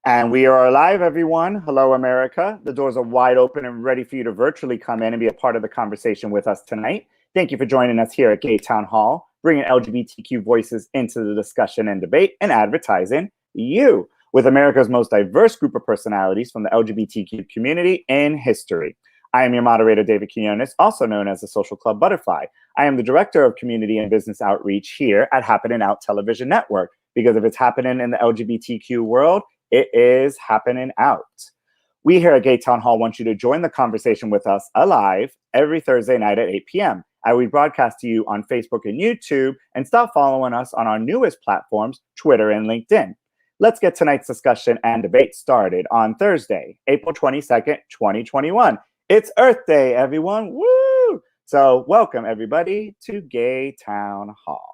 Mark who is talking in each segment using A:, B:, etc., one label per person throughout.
A: And we are live, everyone. Hello, America. The doors are wide open and ready for you to virtually come in and be a part of the conversation with us tonight. Thank you for joining us here at Gay Town Hall, bringing LGBTQ voices into the discussion and debate and advertising you with America's most diverse group of personalities from the LGBTQ community in history. I am your moderator, David Quiñones, also known as the Social Club Butterfly. I am the Director of Community and Business Outreach here at Happening Out Television Network, because if it's happening in the LGBTQ world, it is happening out. We here at Gay Town Hall want you to join the conversation with us alive every Thursday night at 8 p.m. We broadcast to you on Facebook and YouTube, and stop following us on our newest platforms, Twitter and LinkedIn. Let's get tonight's discussion and debate started on Thursday, April 22nd, 2021. It's Earth Day, everyone. Woo! So welcome, everybody, to Gay Town Hall.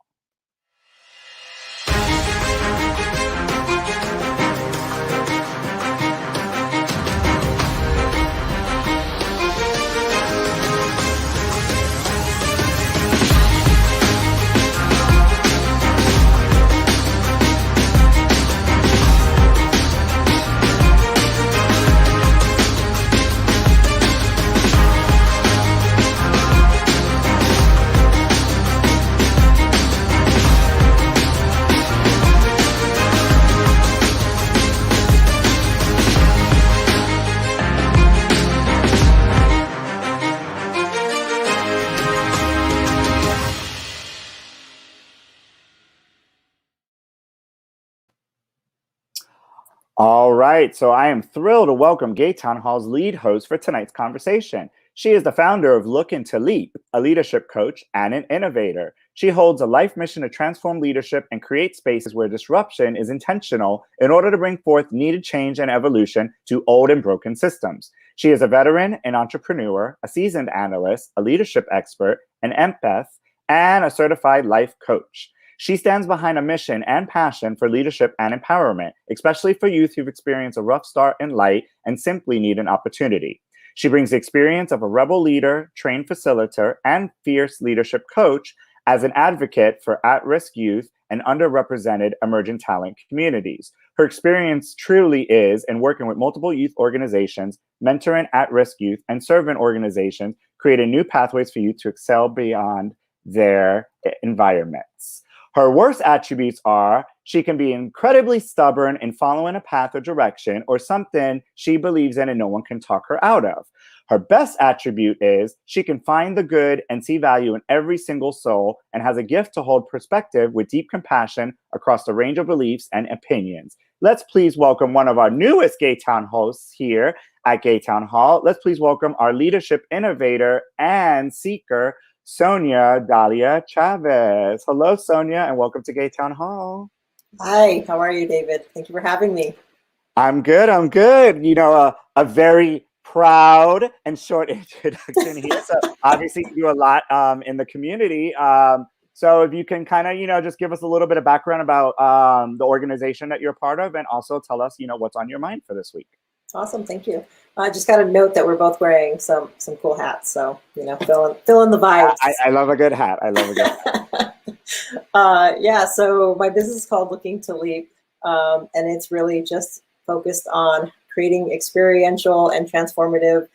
A: All right, so I am thrilled to welcome Gay Town Hall's lead host for tonight's conversation. She is the founder of Looking to Leap, a leadership coach and an innovator. She holds a life mission to transform leadership and create spaces where disruption is intentional in order to bring forth needed change and evolution to old and broken systems. She is a veteran, an entrepreneur, a seasoned analyst, a leadership expert, an empath, and a certified life coach. She stands behind a mission and passion for leadership and empowerment, especially for youth who've experienced a rough start in life and simply need an opportunity. She brings the experience of a rebel leader, trained facilitator, and fierce leadership coach as an advocate for at-risk youth and underrepresented emerging talent communities. Her experience truly is in working with multiple youth organizations, mentoring at-risk youth, and servant organizations, creating new pathways for youth to excel beyond their environments. Her worst attributes are she can be incredibly stubborn in following a path or direction or something she believes in and no one can talk her out of. Her best attribute is she can find the good and see value in every single soul and has a gift to hold perspective with deep compassion across a range of beliefs and opinions. Let's please welcome one of our newest Gay Town hosts here at Gay Town Hall. Let's please welcome our leadership innovator and seeker, Sonia Dahlia Chavez. Hello, Sonia, and welcome to Gay Town Hall.
B: Hi, how are you, David? Thank you for having me.
A: I'm good, I'm good. You know, a very proud and short introduction here. So obviously you do a lot in the community. So if you can kind of, just give us a little bit of background about the organization that you're part of and also tell us, what's on your mind for this week.
B: Awesome, thank you. I just got a note that we're both wearing some cool hats, so fill in the vibes.
A: I love a good hat. I love a good hat.
B: Yeah, so my business is called Looking to Leap, and it's really just focused on creating experiential and transformative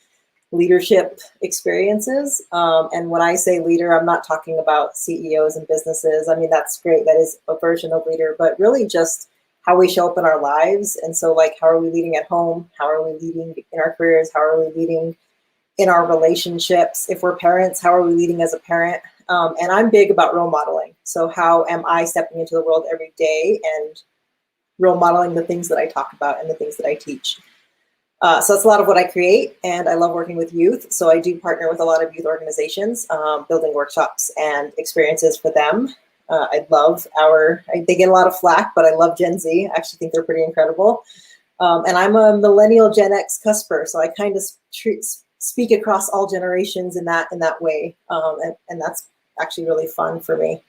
B: leadership experiences. And when I say leader, I'm not talking about CEOs and businesses. I mean, that's great. That is a version of leader, but really just how we show up in our lives. And so like, how are we leading at home? How are we leading in our careers? How are we leading in our relationships? If we're parents, how are we leading as a parent? And I'm big about role modeling. So how am I stepping into the world every day and role modeling the things that I talk about and the things that I teach? So that's a lot of what I create, and I love working with youth. So I do partner with a lot of youth organizations, building workshops and experiences for them. They get a lot of flack, but I love Gen Z. I actually think they're pretty incredible. And I'm a millennial Gen X cusper, so I kind of speak across all generations in that way. And that's actually really fun for me.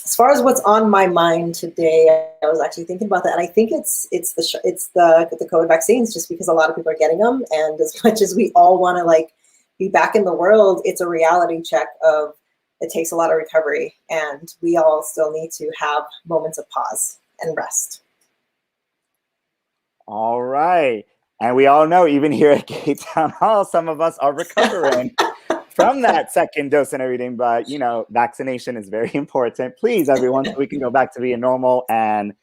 B: As far as what's on my mind today, I was actually thinking about that, and I think it's the COVID vaccines, just because a lot of people are getting them, and as much as we all want to like be back in the world, it's a reality check of it takes a lot of recovery, and we all still need to have moments of pause and rest.
A: All right, and we all know, even here at Gay Town Hall, some of us are recovering from that second dose and everything, but you know, vaccination is very important. Please, everyone, so we can go back to being normal and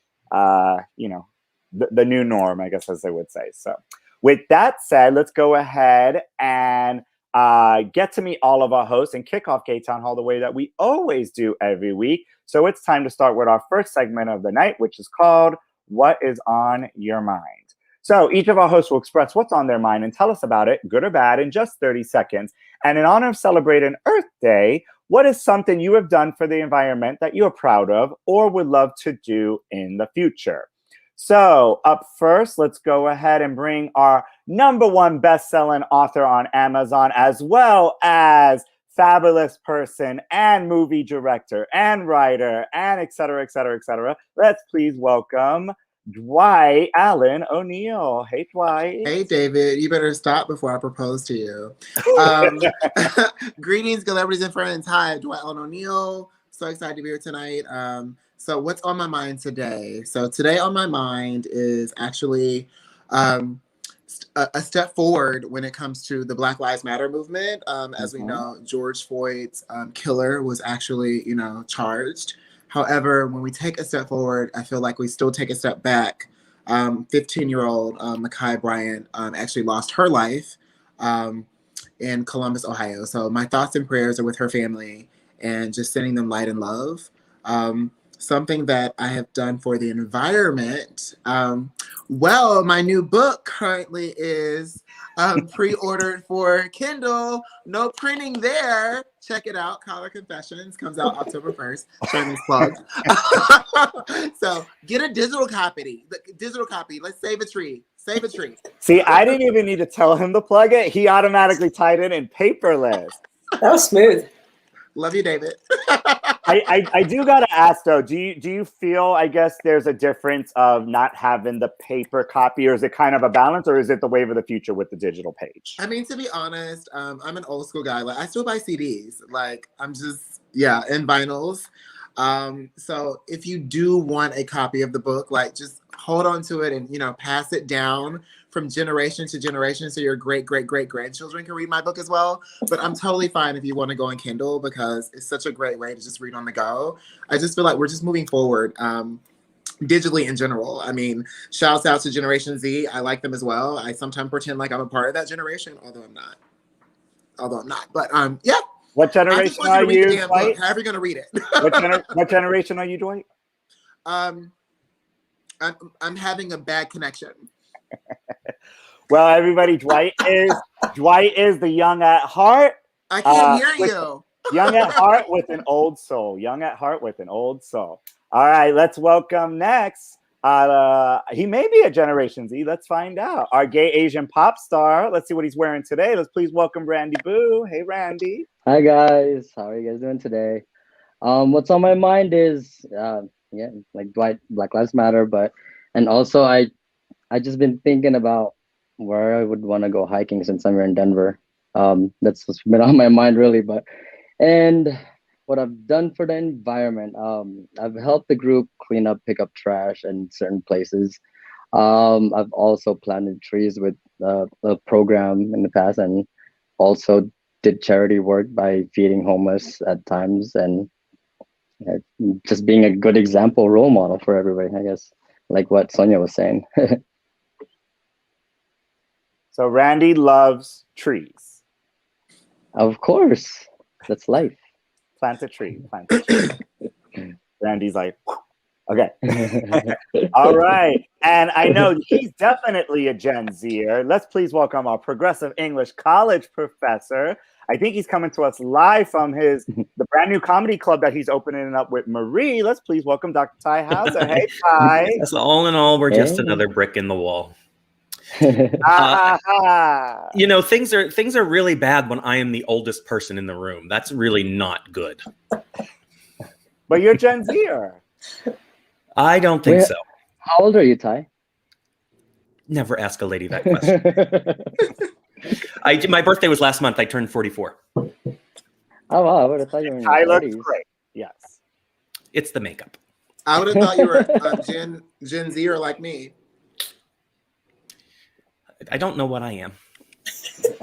A: you know, the new norm, I guess, as they would say. So with that said, let's go ahead and get to meet all of our hosts and kick off Gay Town Hall the way that we always do every week. So it's time to start with our first segment of the night, which is called What is on Your Mind? So each of our hosts will express what's on their mind and tell us about it, good or bad, in just 30 seconds. And in honor of celebrating Earth Day, what is something you have done for the environment that you're proud of or would love to do in the future? So up first, let's go ahead and bring our #1 best-selling author on Amazon, as well as fabulous person and movie director and writer and et cetera, et cetera, et cetera. Let's please welcome Dwight Allen ONeal. Hey, Dwight.
C: Hey, David. You better stop before I propose to you. Greetings, celebrities and friends. Hi, Dwight Allen ONeal. So excited to be here tonight. So what's on my mind today? So today on my mind is actually a step forward when it comes to the Black Lives Matter movement. As we know, George Floyd's killer was actually, charged. However, when we take a step forward, I feel like we still take a step back. 15-year-old Ma'Khia Bryant actually lost her life in Columbus, Ohio. So my thoughts and prayers are with her family and just sending them light and love. Something that I have done for the environment. Well, my new book currently is pre-ordered for Kindle. No printing there. Check it out. Collar Confessions comes out October 1st. Shameless plug. So get a digital copy. Let's save a tree. Save a tree.
A: See, I didn't even need to tell him to plug it. He automatically tied it in paperless.
B: That was smooth.
C: Love you, David.
A: I do gotta ask though, do you feel, I guess, there's a difference of not having the paper copy, or is it kind of a balance, or is it the wave of the future with the digital page?
C: I mean, to be honest, I'm an old school guy. Like, I still buy CDs. Like, I'm just, and vinyls. So if you do want a copy of the book, like, just hold on to it and, pass it down from generation to generation so your great grandchildren can read my book as well. But I'm totally fine if you want to go on Kindle, because it's such a great way to just read on the go. I just feel like we're just moving forward digitally in general. I mean, shouts out to Generation Z. I like them as well. I sometimes pretend like I'm a part of that generation, although I'm not. But yeah.
A: What generation are you, Dwight?
C: However you're going to read it.
A: What generation are you, Dwight?
C: I'm having a bad connection.
A: Well, everybody, Dwight is the young at heart.
C: I can't hear you.
A: Young at heart with an old soul. Young at heart with an old soul. All right, let's welcome next. He may be a Generation Z. Let's find out. Our gay Asian pop star. Let's see what he's wearing today. Let's please welcome Randy Boo. Hey, Randy.
D: Hi, guys. How are you guys doing today? What's on my mind is, like Dwight, Black Lives Matter, and also I just been thinking about where I would want to go hiking since I'm here in Denver. That's what's been on my mind really, and what I've done for the environment, I've helped the group clean up, pick up trash in certain places. I've also planted trees with a program in the past, and also did charity work by feeding homeless at times, and just being a good example, role model for everybody, I guess. like what Sonia was saying.
A: So Randy loves trees.
D: Of course, that's life.
A: Plant a tree. Plant a tree. Randy's like, okay. All right. And I know he's definitely a Gen Zer. Let's please welcome our progressive English college professor. I think he's coming to us live from the brand new comedy club that he's opening up with Marie. Let's please welcome Dr. Ty Hauser. Hey, Ty.
E: So all in all, we're just
D: Hey.
E: another brick in the wall.
A: Ah.
E: You know, things are really bad when I am the oldest person in the room. That's really not good.
A: But you're Gen Zer.
E: I don't think
D: Wait.
E: so.
D: How old are you, Ty?
E: Never ask a lady that question. My birthday was last month. I turned 44.
D: Oh wow, I would have thought you were in
A: Ty
D: your
A: looks
D: 30s.
A: great. Yes.
E: It's the makeup.
C: I would have thought you were Gen Z or like me.
E: I don't know what I am.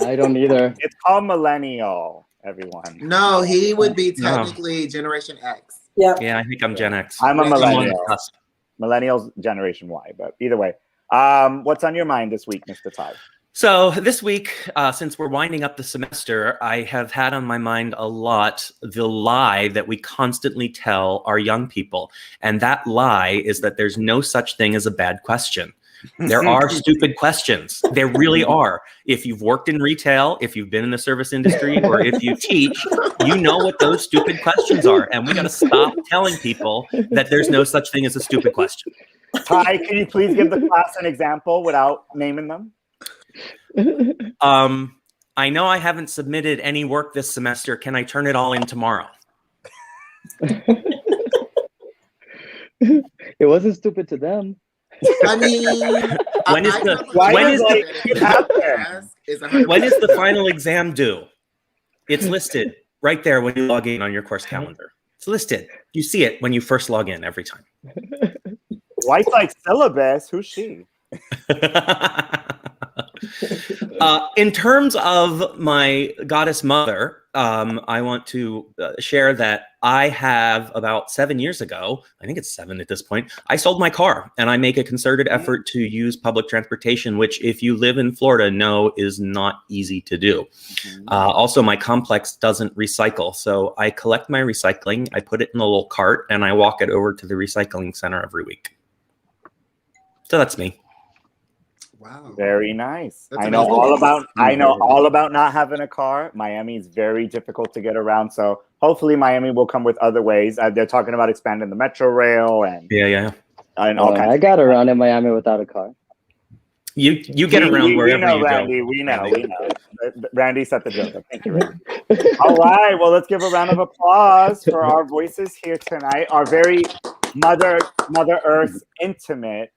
D: I don't either.
A: It's called millennial, everyone.
C: No, he would be
E: No.
C: technically Generation X.
B: Yep.
E: Yeah, I think I'm Gen X.
A: I'm a
C: I'm on the
A: millennial.
E: cusp.
A: Millennials, Generation Y. But either way, what's on your mind this week, Mr. Ty?
E: So this week, since we're winding up the semester, I have had on my mind a lot the lie that we constantly tell our young people. And that lie is that there's no such thing as a bad question. There are stupid questions. There really are. If you've worked in retail, if you've been in the service industry, or if you teach, you know what those stupid questions are. And we got to stop telling people that there's no such thing as a stupid question.
A: Ty, can you please give the class an example without naming them?
E: I know I haven't submitted any work this semester. Can I turn it all in tomorrow?
D: It wasn't stupid to them.
C: I mean,
E: When is the final exam due? It's listed right there when you log in on your course calendar. It's listed. You see it when you first log in every time.
A: Dwight's like syllabus. Who's she?
E: In terms of my goddess mother, I want to share that I have about 7 years ago, I think it's 7 at this point, I sold my car and I make a concerted effort to use public transportation, which if you live in Florida, know is not easy to do. Also, my complex doesn't recycle. So I collect my recycling, I put it in a little cart and I walk it over to the recycling center every week. So that's me.
C: Wow.
A: Very nice.
C: That's
A: I know
C: amazing.
A: all about not having a car. Miami is very difficult to get around, so hopefully Miami will come with other ways. They're talking about expanding the metro rail and all kinds.
D: I got around in Miami without a car.
E: You get around wherever
A: we know,
E: you
A: Randy,
E: go.
A: we know. Randy set the joke up. Thank you, Randy. All right, well, let's give a round of applause for our voices here tonight. Our very Mother Earth intimate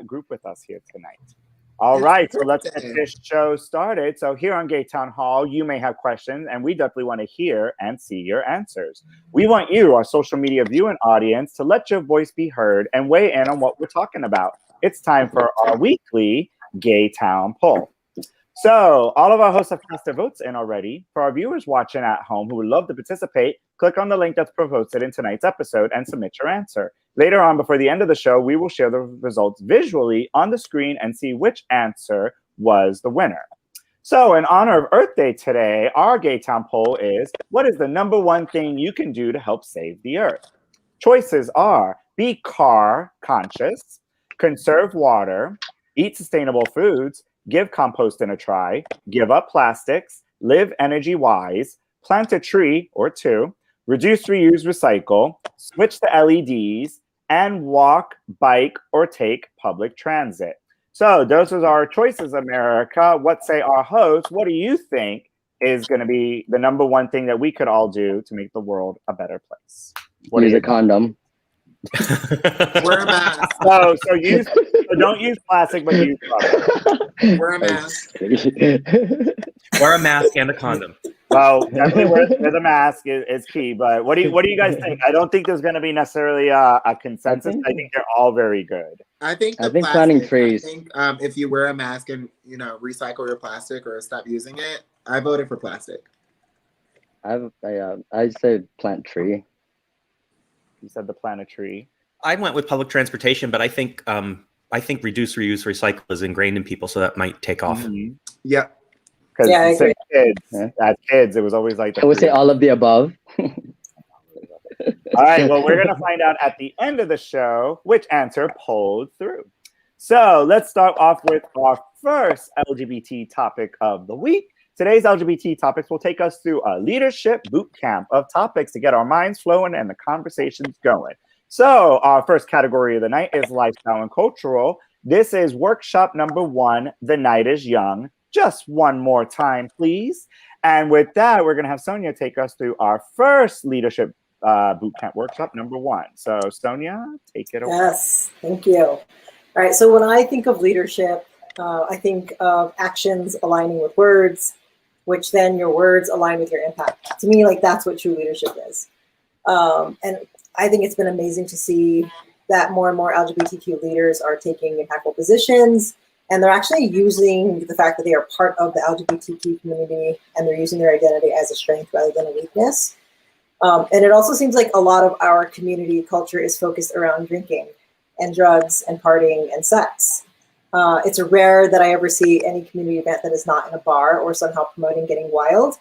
A: group with us here tonight. All right, so let's get this show started. So here on Gay Town Hall, you may have questions, and we definitely want to hear and see your answers. We want you, our social media viewing audience, to let your voice be heard and weigh in on what we're talking about. It's time for our weekly Gay Town Poll. So all of our hosts have cast their votes in already. For our viewers watching at home who would love to participate, click on the link that's posted in tonight's episode and submit your answer. Later on, before the end of the show, we will share the results visually on the screen and see which answer was the winner. So in honor of Earth Day today, our Gay Town poll is, what is the #1 thing you can do to help save the Earth? Choices are be car conscious, conserve water, eat sustainable foods, give composting a try, give up plastics, live energy wise, plant a tree or 2, reduce, reuse, recycle, switch to LEDs, and walk, bike, or take public transit. So those are our choices, America. What say our hosts? What do you think is going to be the #1 thing that we could all do to make the world a better place? What
D: Use a condom.
C: Wear a mask.
A: So don't use plastic, but use rubber.
C: Wear a mask.
E: Wear a mask and a condom.
A: Well, definitely wear the mask is key. But what do you guys think? I don't think there's going to be necessarily a consensus. I think they're all very good.
C: I think
D: planting trees.
C: I think if you wear a mask and recycle your plastic or stop using it, I voted for plastic.
D: I say plant tree.
A: You said the plant a tree.
E: I went with public transportation, but I think reduce, reuse, recycle is ingrained in people, so that might take off.
A: Mhm.
C: Yep.
A: Because
B: Yeah, I agree.
A: as kids, it was always like
D: I would say all of the above.
A: All right, well, we're going to find out at the end of the show which answer pulled through. So let's start off with our first LGBT topic of the week. Today's LGBT topics will take us through a leadership boot camp of topics to get our minds flowing and the conversations going. So our first category of the night is lifestyle and cultural. This is workshop number 1, The Night is Young. Just one more time, please. And with that, we're going to have Sonia take us through our first leadership bootcamp workshop number 1. So Sonia, take it away.
B: Yes, thank you. All right, so when I think of leadership, I think of actions aligning with words, which then your words align with your impact. To me, like that's what true leadership is. And I think it's been amazing to see that more and more LGBTQ leaders are taking impactful positions, and they're actually using the fact that they are part of the LGBTQ community, and they're using their identity as a strength rather than a weakness. And it also seems like a lot of our community culture is focused around drinking and drugs and partying and sex. It's rare that I ever see any community event that is not in a bar or somehow promoting getting wild.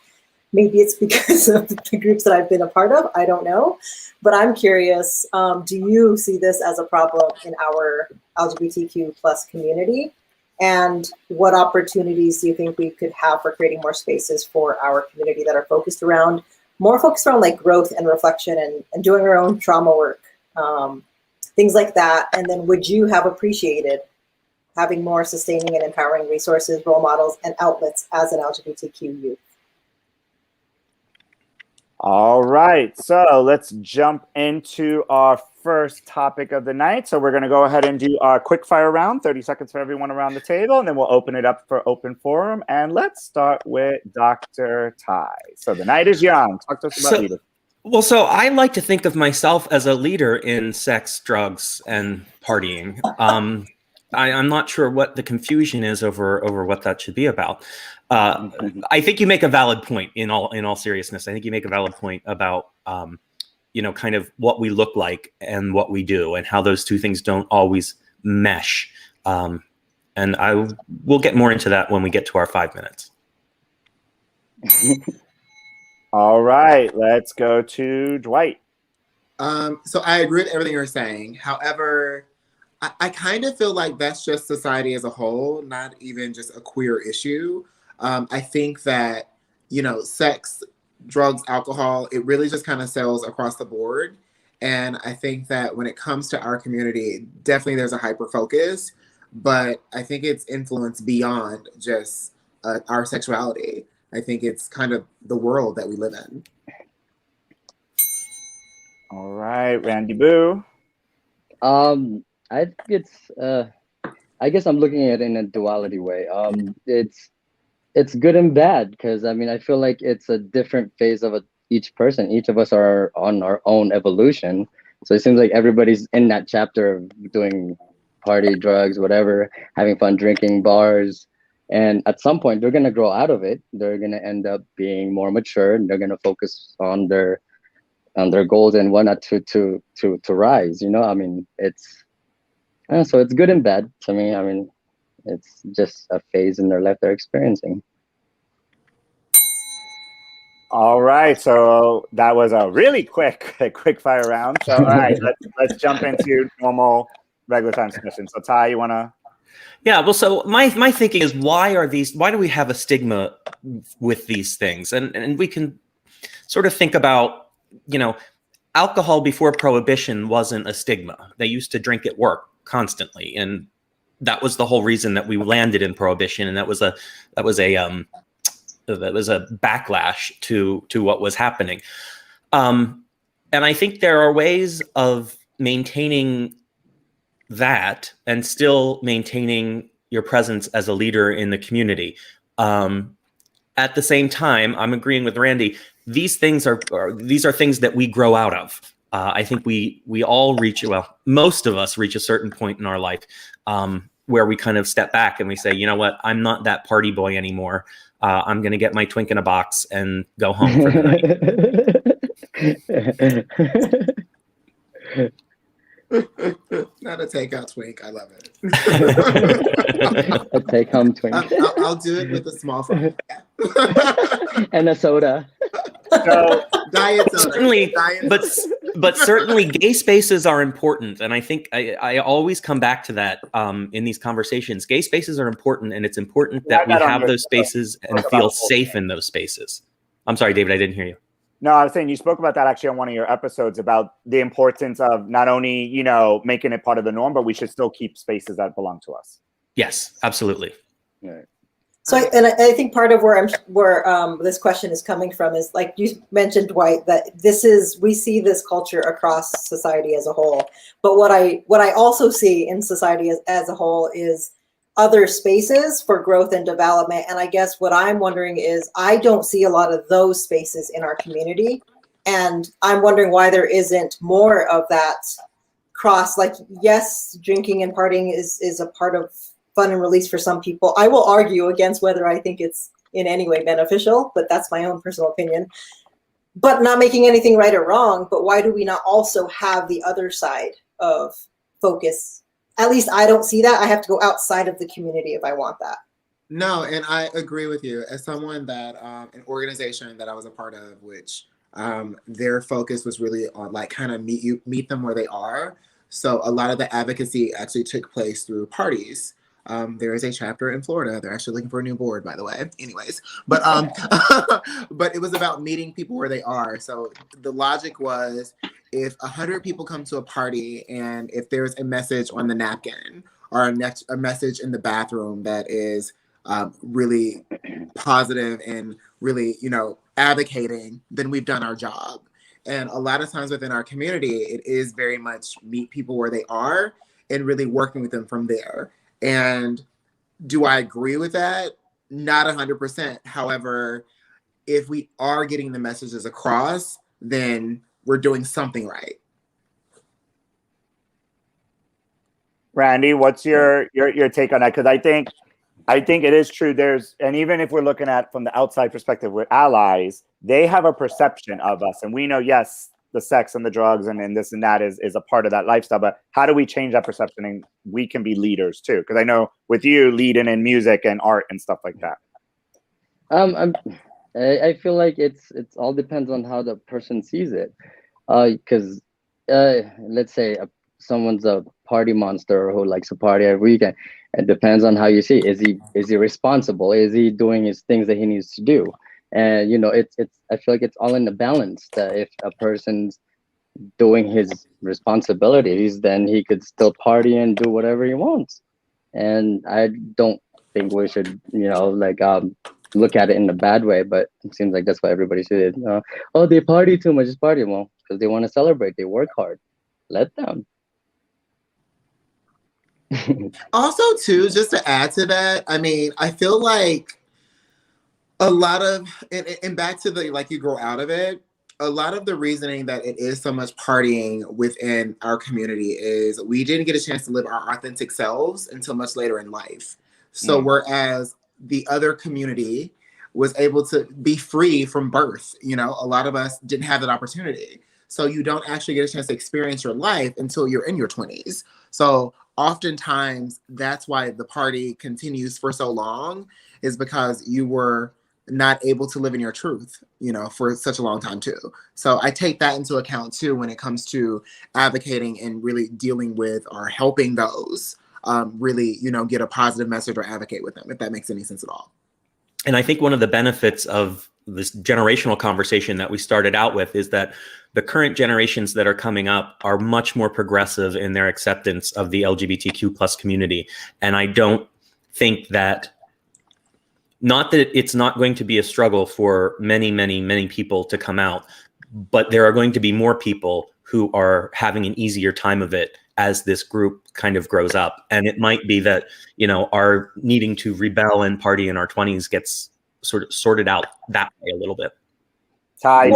B: Maybe it's because of the groups that I've been a part of. I don't know. But I'm curious, do you see this as a problem in our LGBTQ plus community? And what opportunities do you think we could have for creating more spaces for our community that are more focused around like growth and reflection and doing our own trauma work, things like that? And then would you have appreciated having more sustaining and empowering resources, role models, and outlets as an LGBTQ youth?
A: All right, so let's jump into our first topic of the night. So we're going to go ahead and do our quick fire round, 30 seconds for everyone around the table, and then we'll open it up for open forum. And let's start with Dr. Ty. So The Night is Young. Talk to us about leadership.
E: Well, so I like to think of myself as a leader in sex, drugs, and partying. I'm not sure what the confusion is over what that should be about. I think you make a valid point in all seriousness. I think you make a valid point about kind of what we look like and what we do, and how those two things don't always mesh. And we'll get more into that when we get to our 5 minutes.
A: All right, let's go to Dwight.
C: So I agree with everything you're saying. However, I kind of feel like that's just society as a whole, not even just a queer issue. I think that, sex, drugs, alcohol, it really just kind of sells across the board. And I think that when it comes to our community, definitely there's a hyper focus, but I think it's influenced beyond just our sexuality. I think it's kind of the world that we live in.
A: All right, Randy Boo.
D: I think it's I guess I'm looking at it in a duality way. It's good and bad, because I feel like it's a different phase of each person. Each of us are on our own evolution. So it seems like everybody's in that chapter of doing party, drugs, whatever, having fun, drinking, bars. And at some point they're gonna grow out of it. They're gonna end up being more mature, and they're gonna focus on their goals and whatnot to rise. So it's good and bad to me. It's just a phase in their life they're experiencing.
A: All right, so that was a really quick fire round. So all right, let's jump into normal regular time discussion. So Ty, you wanna?
E: Yeah, well, so my thinking is, why do we have a stigma with these things? And we can sort of think about, alcohol before Prohibition wasn't a stigma. They used to drink at work constantly, and that was the whole reason that we landed in Prohibition, and that was a backlash to what was happening. And I think there are ways of maintaining that and still maintaining your presence as a leader in the community. At the same time, I'm agreeing with Randy. These things are things that we grow out of. I think we all most of us reach a certain point in our life where we kind of step back and we say, you know what, I'm not that party boy anymore. I'm going to get my twink in a box and go home for the night.
C: Not a takeout twink. I love it.
D: A take-home twink.
C: I'll do it with a small fry.
D: And a soda.
A: So
C: Diet soda.
E: Certainly,
C: Diet
E: but
C: soda.
E: but certainly gay spaces are important, and I think I always come back to that in these conversations. Gay spaces are important, and it's important that we
A: Write that on
E: have
A: your-
E: those spaces and
A: Talk
E: feel
A: about both.
E: safe in those spaces. I'm sorry, David, I didn't hear you.
A: No, I was saying you spoke about that actually on one of your episodes about the importance of not only, you know, making it part of the norm, but we should still keep spaces that belong to us.
E: Yes, absolutely.
D: Right.
B: So, I think part of where this question is coming from is, like you mentioned, Dwight, that we see this culture across society as a whole. But what I also see in society as a whole is other spaces for growth and development. And I guess what I'm wondering is, I don't see a lot of those spaces in our community. And I'm wondering why there isn't more of that cross, like, yes, drinking and partying is a part of fun and release for some people. I will argue against whether I think it's in any way beneficial, but that's my own personal opinion. But not making anything right or wrong, but why do we not also have the other side of focus? At least I don't see that. I have to go outside of the community if I want that.
C: No, and I agree with you. As someone that an organization that I was a part of, which their focus was really on like kind of meet them where they are. So a lot of the advocacy actually took place through parties. There is a chapter in Florida. They're actually looking for a new board, by the way. Anyways, but but it was about meeting people where they are. So the logic was, if 100 people come to a party and if there's a message on the napkin or a message in the bathroom that is really positive and really, you know, advocating, then we've done our job. And a lot of times within our community, it is very much meet people where they are and really working with them from there. And do I agree with that? Not 100%. However, if we are getting the messages across, then we're doing something right.
A: Randy, what's your take on that? Because I think it is true. And even if we're looking at from the outside perspective, we're allies, they have a perception of us. And we know, yes, the sex and the drugs and this and that is a part of that lifestyle. But how do we change that perception? And we can be leaders too. Because I know with you leading in music and art and stuff like that.
D: I feel like it's all depends on how the person sees it. Because let's say someone's a party monster who likes to party every weekend. It depends on how you see it. Is he responsible? Is he doing his things that he needs to do? And you know, I feel like it's all in the balance. That if a person's doing his responsibilities, then he could still party and do whatever he wants. And I don't think we should, you know, like look at it in a bad way. But it seems like that's what everybody should. Oh, they party too much. Just party. Well, because they want to celebrate. They work hard. Let them.
C: Also, too, just to add to that, I mean, I feel like a lot of, and back to the, like, you grow out of it, a lot of the reasoning that it is so much partying within our community is we didn't get a chance to live our authentic selves until much later in life. So whereas the other community was able to be free from birth, you know, a lot of us didn't have that opportunity. So you don't actually get a chance to experience your life until you're in your 20s. So oftentimes that's why the party continues for so long, is because you were not able to live in your truth, you know, for such a long time too. So I take that into account too when it comes to advocating and really dealing with or helping those really, you know, get a positive message or advocate with them, if that makes any sense at all.
E: And I think one of the benefits of this generational conversation that we started out with is that the current generations that are coming up are much more progressive in their acceptance of the LGBTQ plus community. And I don't think that, not that it's not going to be a struggle for many, many, many people to come out, but there are going to be more people who are having an easier time of it as this group kind of grows up. And it might be that, you know, our needing to rebel and party in our 20s gets sort of sorted out that way a little bit.
A: Ty,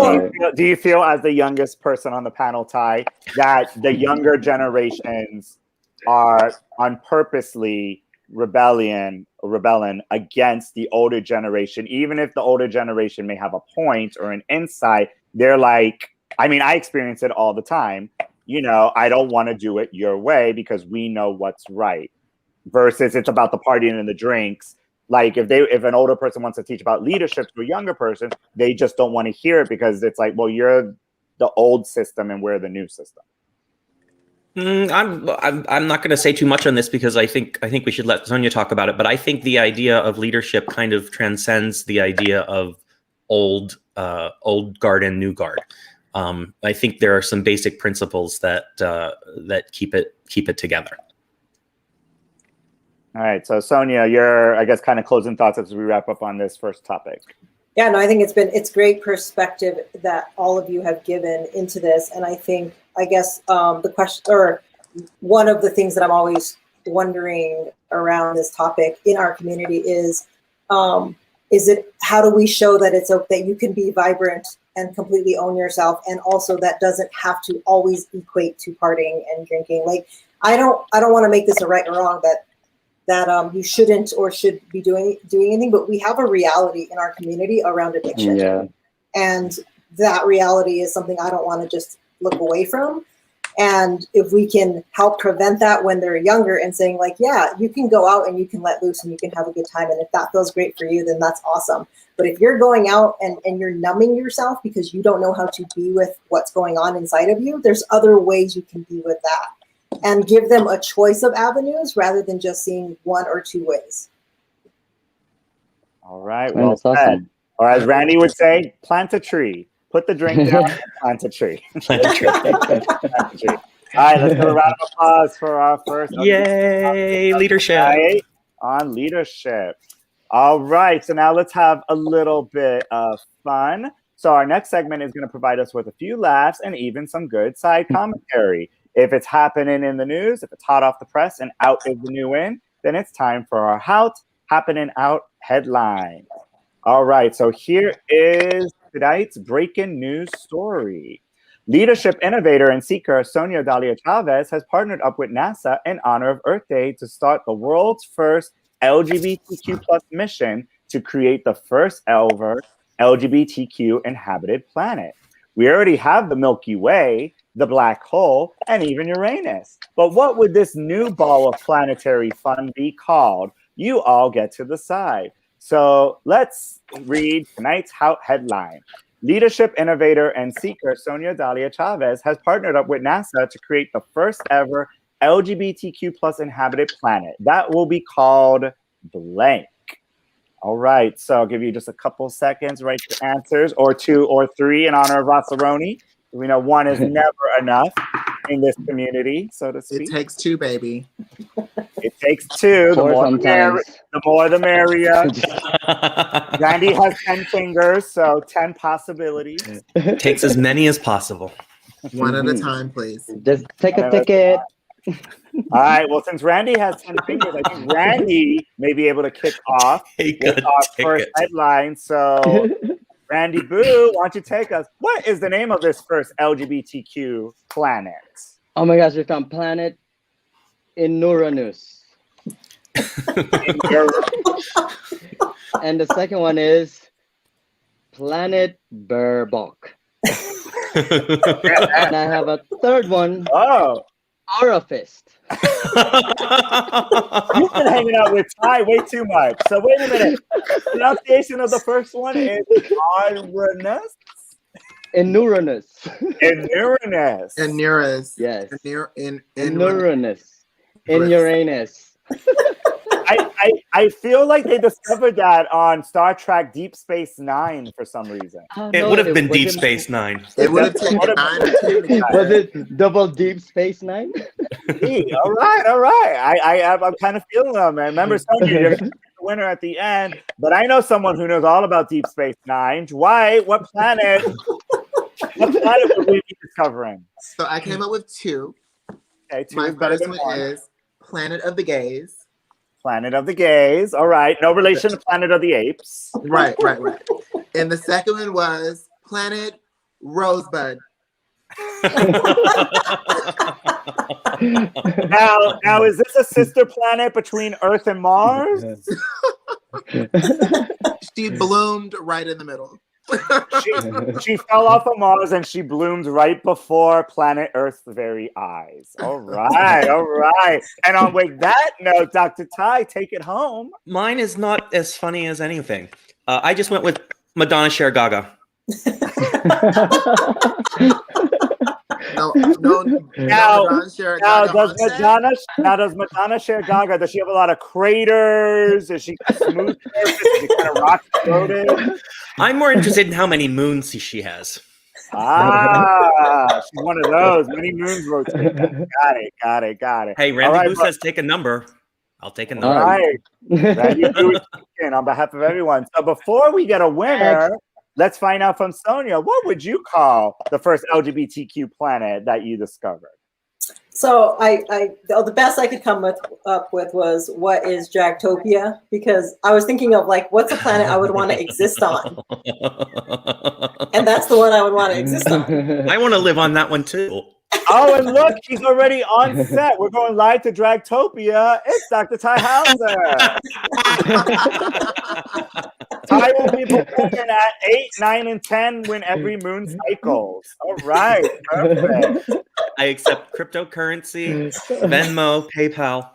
A: do you feel as the youngest person on the panel, Ty, that the younger generations are on purposely rebelling against the older generation, even if the older generation may have a point or an insight? They're like, I mean, I experience it all the time. you know, I don't want to do it your way because we know what's right. Versus it's about the partying and the drinks. Like if an older person wants to teach about leadership to a younger person, they just don't want to hear it because it's like, well, you're the old system and we're the new system.
E: I'm not going to say too much on this because I think we should let Sonia talk about it. But I think the idea of leadership kind of transcends the idea of old guard and new guard. I think there are some basic principles that keep it together.
A: All right, so Sonia, your, I guess, kind of closing thoughts as we wrap up on this first topic.
B: Yeah, no, I think it's great perspective that all of you have given into this, and I guess the question, or one of the things that I'm always wondering around this topic in our community is it, how do we show that it's that you can be vibrant and completely own yourself, and also that doesn't have to always equate to partying and drinking. Like I don't want to make this a right or wrong that you shouldn't or should be doing anything, but we have a reality in our community around addiction.
D: Yeah.
B: And that reality is something I don't want to just look away from. And if we can help prevent that when they're younger and saying like, yeah, you can go out and you can let loose and you can have a good time. And if that feels great for you, then that's awesome. But if you're going out and you're numbing yourself because you don't know how to be with what's going on inside of you, there's other ways you can be with that. And give them a choice of avenues rather than just seeing one or two ways.
A: All right, well said.
D: Awesome.
A: Or as Randy would say, plant a tree. Put the drink down and plant a tree.
E: Plant a tree.
A: Plant a tree. All right, let's give a round of applause for our first.
E: Yay, leadership.
A: On leadership. All right, so now let's have a little bit of fun. So our next segment is going to provide us with a few laughs and even some good side commentary. If it's happening in the news, if it's hot off the press and out is the new in, then it's time for our happening out headline. All right, so here is tonight's breaking news story. Leadership innovator and seeker Sonia Dahlia Chavez has partnered up with NASA in honor of Earth Day to start the world's first LGBTQ plus mission to create the first ever LGBTQ inhabited planet. We already have the Milky Way, the black hole, and even Uranus. But what would this new ball of planetary fun be called? You all get to decide. So let's read tonight's headline. Leadership innovator and seeker Sonia Dahlia Chavez has partnered up with NASA to create the first ever LGBTQ plus inhabited planet. That will be called blank. All right, so I'll give you just a couple seconds, write your answers, or 2 or 3 in honor of Rossaroni. We know 1 is never enough in this community, so to speak.
C: It takes 2, baby.
A: It takes 2. The more the merrier. Randy has 10 fingers, so 10 possibilities.
E: Takes as many as possible.
C: 1 at a time, please.
D: Just take a ticket.
A: All right, well, since Randy has 10 fingers, I think Randy may be able to kick off with our first headline. So, Randy Boo, why don't you take us? What is the name of this first LGBTQ planet?
D: Oh my gosh, we found planet Uranus. And the second one is planet Burbok. And I have a third one.
A: Oh.
D: Aurafist.
A: You've been hanging out with Ty way too much. So wait a minute. Pronunciation of the first one is Uranus?
D: Uranus.
A: Uranus.
C: Uranus.
D: Yes.
C: Uranus.
D: Uranus.
A: I feel like they discovered that on Star Trek Deep Space Nine for some reason.
E: It would have been Deep Space Nine.
C: It would have taken 9 or 10.
D: Was it double Deep Space Nine?
A: All right. I'm kind of feeling them, man. Remember, Sonia, you're the winner at the end. But I know someone who knows all about Deep Space Nine. Dwight, what planet would we be discovering?
C: So I came up with 2.
A: Okay, 2
C: My
A: is better
C: first
A: than
C: one
A: 1.
C: is Planet of the Gays.
A: Planet of the Gays. All right. No relation to Planet of the Apes.
C: Right. And the second one was Planet Rosebud.
A: Now, is this a sister planet between Earth and Mars?
C: She bloomed right in the middle.
A: She fell off of Mars and she bloomed right before planet Earth's very eyes. All right, all right. And on with that note, Dr. Ty, take it home.
E: Mine is not as funny as anything. I just went with Madonna Cher Gaga.
C: No.
A: Now,
C: Gaga
A: does Madonna share Gaga? Does she have a lot of craters? Is she smooth surface? Is she kind of rock roaded?
E: I'm more interested in how many moons she has.
A: She's one of those. Many moons rotate. Got it.
E: Hey, Randy Boo says take a number. I'll take a number.
A: All right. Randy Boo is speaking on behalf of everyone. So before we get a winner, let's find out from Sonia. What would you call the first LGBTQ planet that you discovered?
B: So the best I could come up with was, what is Dragtopia? Because I was thinking of like, what's a planet I would want to exist on? And that's the one I would want to exist on.
E: I want to live on that one too.
A: Oh, and look, she's already on set. We're going live to Dragtopia. It's Dr. Ty Hauser. Ty will be performing at 8, 9, and 10 when every moon cycles. All right, perfect.
E: I accept cryptocurrency, Venmo, PayPal.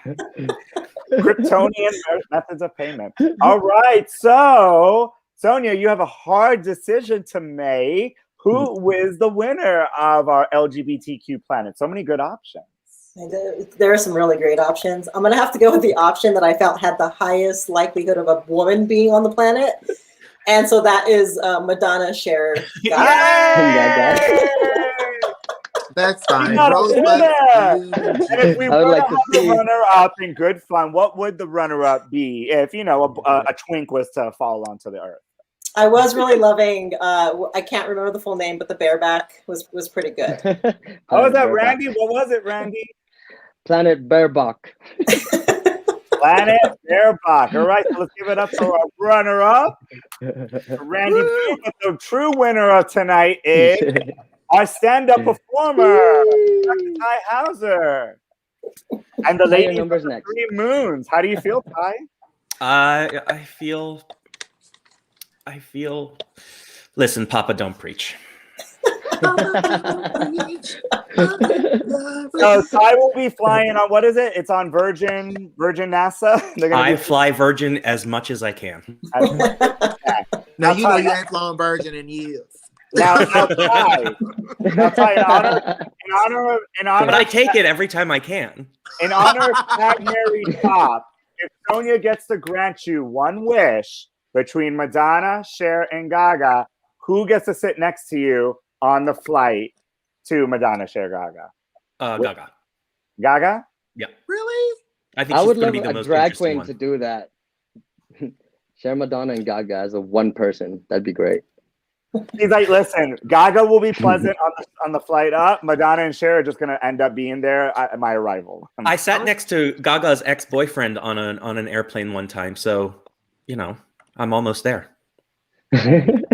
A: Kryptonian methods of payment. All right, so Sonia, you have a hard decision to make. Who is the winner of our LGBTQ planet? So many good options.
B: There are some really great options. I'm going to have to go with the option that I felt had the highest likelihood of a woman being on the planet. And so that is Madonna Cher Gaga.
C: That's fine.
A: And if we were to have the runner-up in good fun, what would the runner-up be if, a twink was to fall onto the earth?
B: I was really loving, I can't remember the full name, but the bareback was pretty good.
A: Oh, was that Randy? What was it, Randy?
D: Planet Bareback.
A: Planet Bareback. All right, so let's give it up for our runner-up. Randy B, but the true winner of tonight is our stand-up performer, Dr. Ty Hauser. And the lady of the 3 moons. How do you feel, Ty?
E: I feel. Listen, Papa, don't preach.
A: So Ty will be flying on, what is it? It's on Virgin NASA.
E: I fly Virgin as much as I can.
C: Now you know you ain't flown Virgin in years.
A: Now Ty, in honor.
E: But I take it every time I can.
A: In honor of Tag Mary Top, if Sonia gets to grant you one wish between Madonna, Cher, and Gaga, who gets to sit next to you on the flight to Madonna, Cher, Gaga?
E: Gaga.
A: Gaga?
E: Yeah.
C: Really?
E: I think
D: I
E: she's
D: would
E: going to
D: love
E: be the
D: a
E: most
D: drag
E: interesting
D: queen
E: one.
D: to do that. Share Madonna and Gaga as a one person. That'd be great.
A: He's like, listen, Gaga will be pleasant on the flight up. Madonna and Cher are just going to end up being there at my arrival.
E: I sat next to Gaga's ex-boyfriend on an airplane one time, so, I'm almost there.
B: 1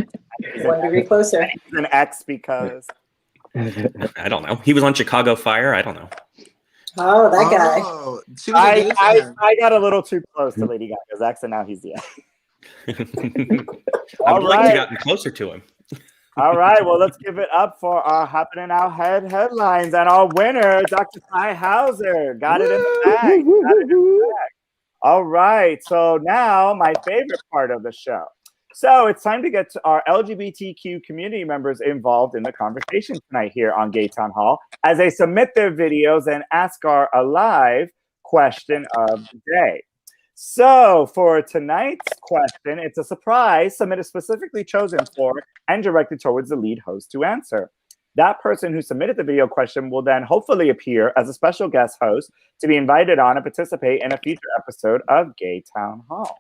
B: degree closer.
A: He's an ex because...
E: I don't know. He was on Chicago Fire. I don't know.
B: Oh, that guy.
A: I got a little too close to Lady Gaga's ex, and now he's the ex.
E: I would like to gotten closer to him.
A: All right, well, let's give it up for our happening out headlines and our winner, Dr. Ty Hauser. Got it in the bag. All right, so now my favorite part of the show. So it's time to get to our LGBTQ community members involved in the conversation tonight here on Gay Town Hall as they submit their videos and ask our live question of the day. So for tonight's question, it's a surprise submitted specifically chosen for and directed towards the lead host to answer. That person who submitted the video question will then hopefully appear as a special guest host to be invited on and participate in a future episode of Gay Town Hall.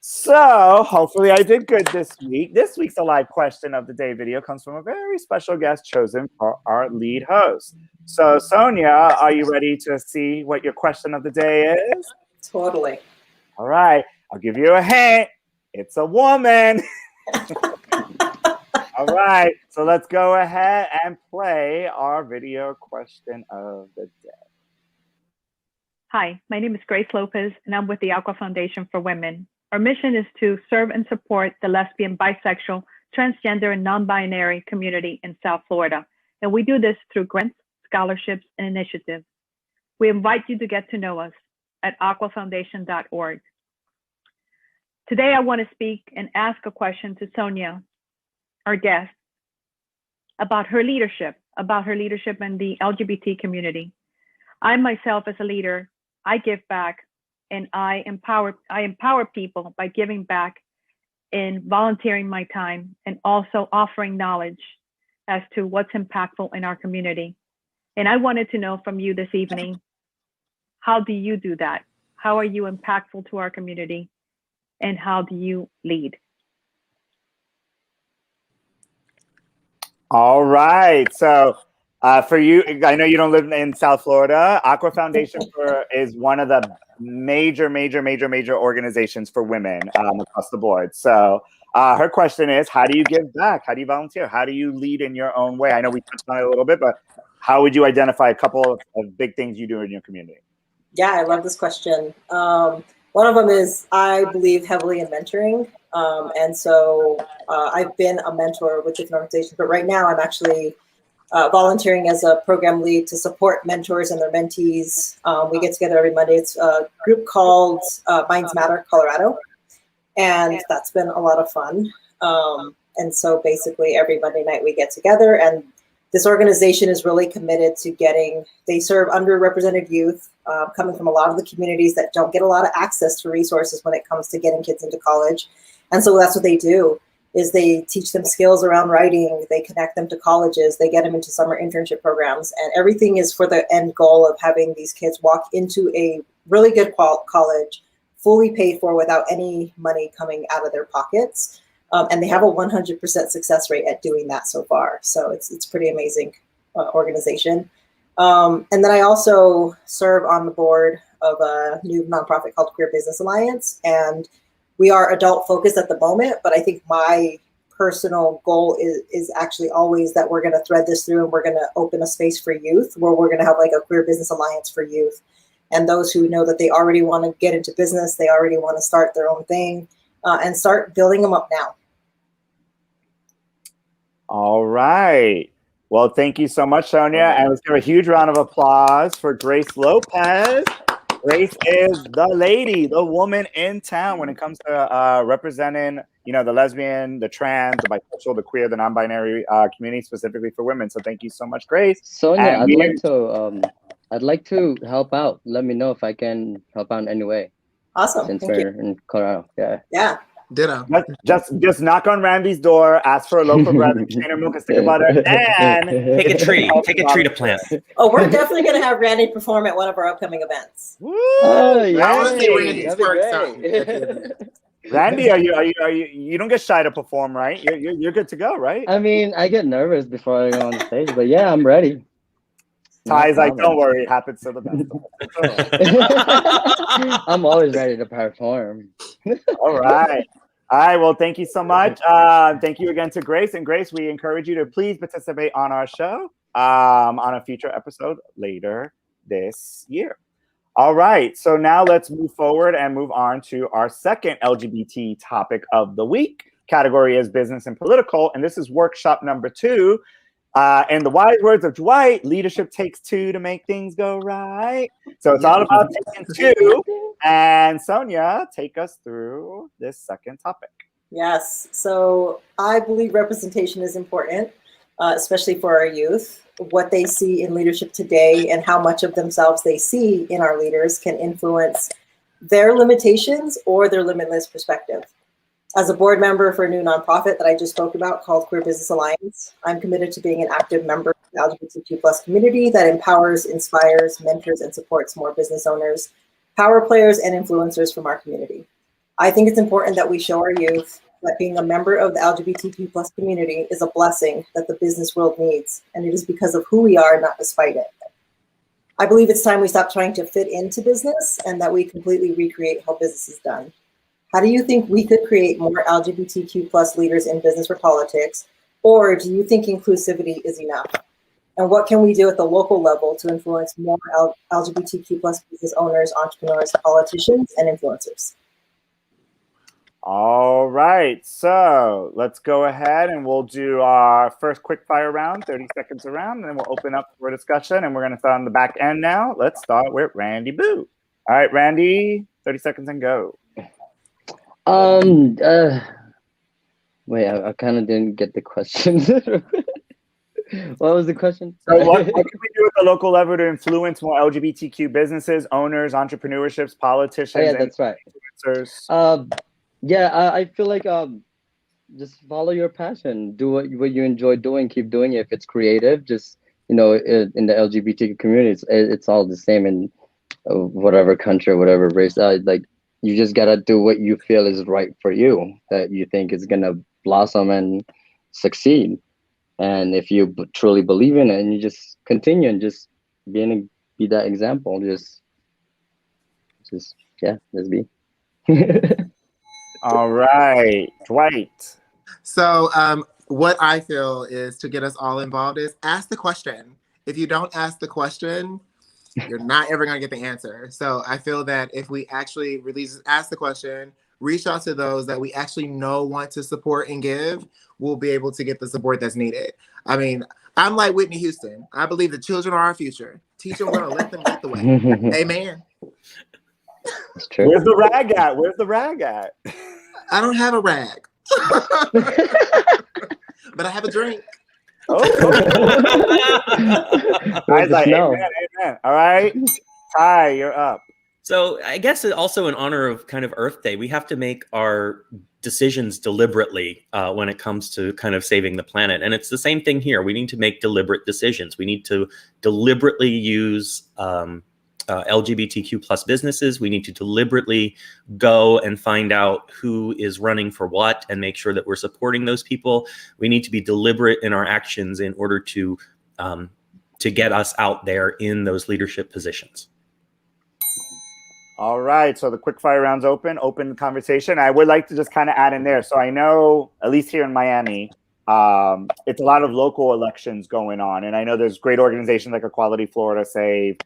A: So hopefully I did good this week. This week's a live question of the day video comes from a very special guest chosen for our lead host. So Sonia, are you ready to see what your question of the day is?
B: Totally.
A: All right, I'll give you a hint. It's a woman. All right, so let's go ahead and play our video question of the day.
F: Hi, my name is Grace Lopez, and I'm with the Aqua Foundation for Women. Our mission is to serve and support the lesbian, bisexual, transgender, and non-binary community in South Florida. And we do this through grants, scholarships, and initiatives. We invite you to get to know us at aquafoundation.org. Today, I want to speak and ask a question to Sonia, our guest, about her leadership in the LGBT community. I myself, as a leader, I give back and I empower people by giving back and volunteering my time and also offering knowledge as to what's impactful in our community. And I wanted to know from you this evening, how do you do that? How are you impactful to our community? And how do you lead?
A: All right. So for you, I know you don't live in South Florida. Aqua Foundation is one of the major organizations for women across the board. So her question is, how do you give back? How do you volunteer? How do you lead in your own way? I know we touched on it a little bit, but how would you identify a couple of big things you do in your community?
B: Yeah, I love this question. One of them is I believe heavily in mentoring. And so I've been a mentor with different organizations, but right now I'm actually volunteering as a program lead to support mentors and their mentees. We get together every Monday. It's a group called Minds Matter Colorado, and that's been a lot of fun. And so basically every Monday night we get together, and this organization is really committed to they serve underrepresented youth coming from a lot of the communities that don't get a lot of access to resources when it comes to getting kids into college. And so that's what they do, is they teach them skills around writing, they connect them to colleges, they get them into summer internship programs, and everything is for the end goal of having these kids walk into a really good college, fully paid for without any money coming out of their pockets. And they have a 100% success rate at doing that so far. So it's pretty amazing organization. And then I also serve on the board of a new nonprofit called Queer Business Alliance. And we are adult focused at the moment, but I think my personal goal is actually always that we're going to thread this through and we're going to open a space for youth where we're going to have like a Queer Business Alliance for youth. And those who know that they already want to get into business, they already want to start their own thing and start building them up now.
A: All right. Well, thank you so much, Sonia. And let's give a huge round of applause for Grace Lopez. Grace is the lady, the woman in town when it comes to representing, the lesbian, the trans, the bisexual, the queer, the non-binary community, specifically for women. So thank you so much, Grace.
D: Sonia, I'd like to help out. Let me know if I can help out in any way.
B: Awesome.
D: Since we're in Colorado.
B: Yeah.
C: Ditto.
A: Just knock on Randy's door, ask for a local brand container milk and stick of butter, and
E: take a tree to plant.
B: Oh, we're definitely going to have Randy perform at one of our upcoming events.
A: Woo!
D: Oh, yeah.
C: I want to see Randy's work.
A: Randy, are you don't get shy to perform, right? You're good to go, right?
D: I mean, I get nervous before I go on stage, but yeah, I'm ready.
A: Ty's like, don't worry, it happens to the best of us.
D: I'm always ready to perform.
A: All right. Well, thank you so much. Thank you again to Grace. And Grace, we encourage you to please participate on our show on a future episode later this year. All right. So now let's move forward and move on to our second LGBT topic of the week. Category is business and political. And this is workshop number 2. In the wise words of Dwight, leadership takes 2 to make things go right. So it's all about taking 2. And Sonia, take us through this second topic.
B: Yes. So I believe representation is important, especially for our youth. What they see in leadership today and how much of themselves they see in our leaders can influence their limitations or their limitless perspective. As a board member for a new nonprofit that I just spoke about called Queer Business Alliance, I'm committed to being an active member of the LGBTQ+ community that empowers, inspires, mentors, and supports more business owners, power players, and influencers from our community. I think it's important that we show our youth that being a member of the LGBTQ+ community is a blessing that the business world needs, and it is because of who we are, not despite it. I believe it's time we stop trying to fit into business and that we completely recreate how business is done. How do you think we could create more LGBTQ+ leaders in business or politics? Or do you think inclusivity is enough? And what can we do at the local level to influence more LGBTQ+ business owners, entrepreneurs, politicians, and influencers?
A: All right, so let's go ahead and we'll do our first quick fire round, 30 seconds around, and then we'll open up for discussion. And we're going to start on the back end now. Let's start with Randy Boo. All right, Randy, 30 seconds and go.
D: Wait, I kind of didn't get the question. What was the question?
A: So what can we do at the local level to influence more LGBTQ businesses, owners, entrepreneurships, politicians,
D: Oh, yeah, that's right.
A: influencers?
D: Yeah, I feel like just follow your passion. Do what you enjoy doing. Keep doing it. If it's creative, just in the LGBT community, it's all the same in whatever country or whatever race. Like you just gotta do what you feel is right for you, that you think is gonna blossom and succeed. And if you truly believe in it, and you just continue and just be that example, just be.
A: All right, Dwight.
C: So what I feel is to get us all involved is ask the question. If you don't ask the question, you're not ever going to get the answer. So I feel that if we actually ask the question, reach out to those that we actually know want to support and give, we'll be able to get the support that's needed. I mean, I'm like Whitney Houston. I believe the children are our future. Teach them well, let them lead the way. Amen.
D: That's true.
A: Where's the rag at? Where's the rag at?
C: I don't have a rag. But I have a drink.
A: Guys, like, amen. All right, Ty, you're up.
E: So I guess also in honor of kind of Earth Day, we have to make our decisions deliberately when it comes to kind of saving the planet. And it's the same thing here. We need to make deliberate decisions. We need to deliberately use LGBTQ plus businesses. We need to deliberately go and find out who is running for what and make sure that we're supporting those people. We need to be deliberate in our actions in order to get us out there in those leadership positions.
A: All right, so the quick fire round's open conversation. I would like to just kind of add in there. So I know, at least here in Miami, it's a lot of local elections going on. And I know there's great organizations like Equality Florida, Save,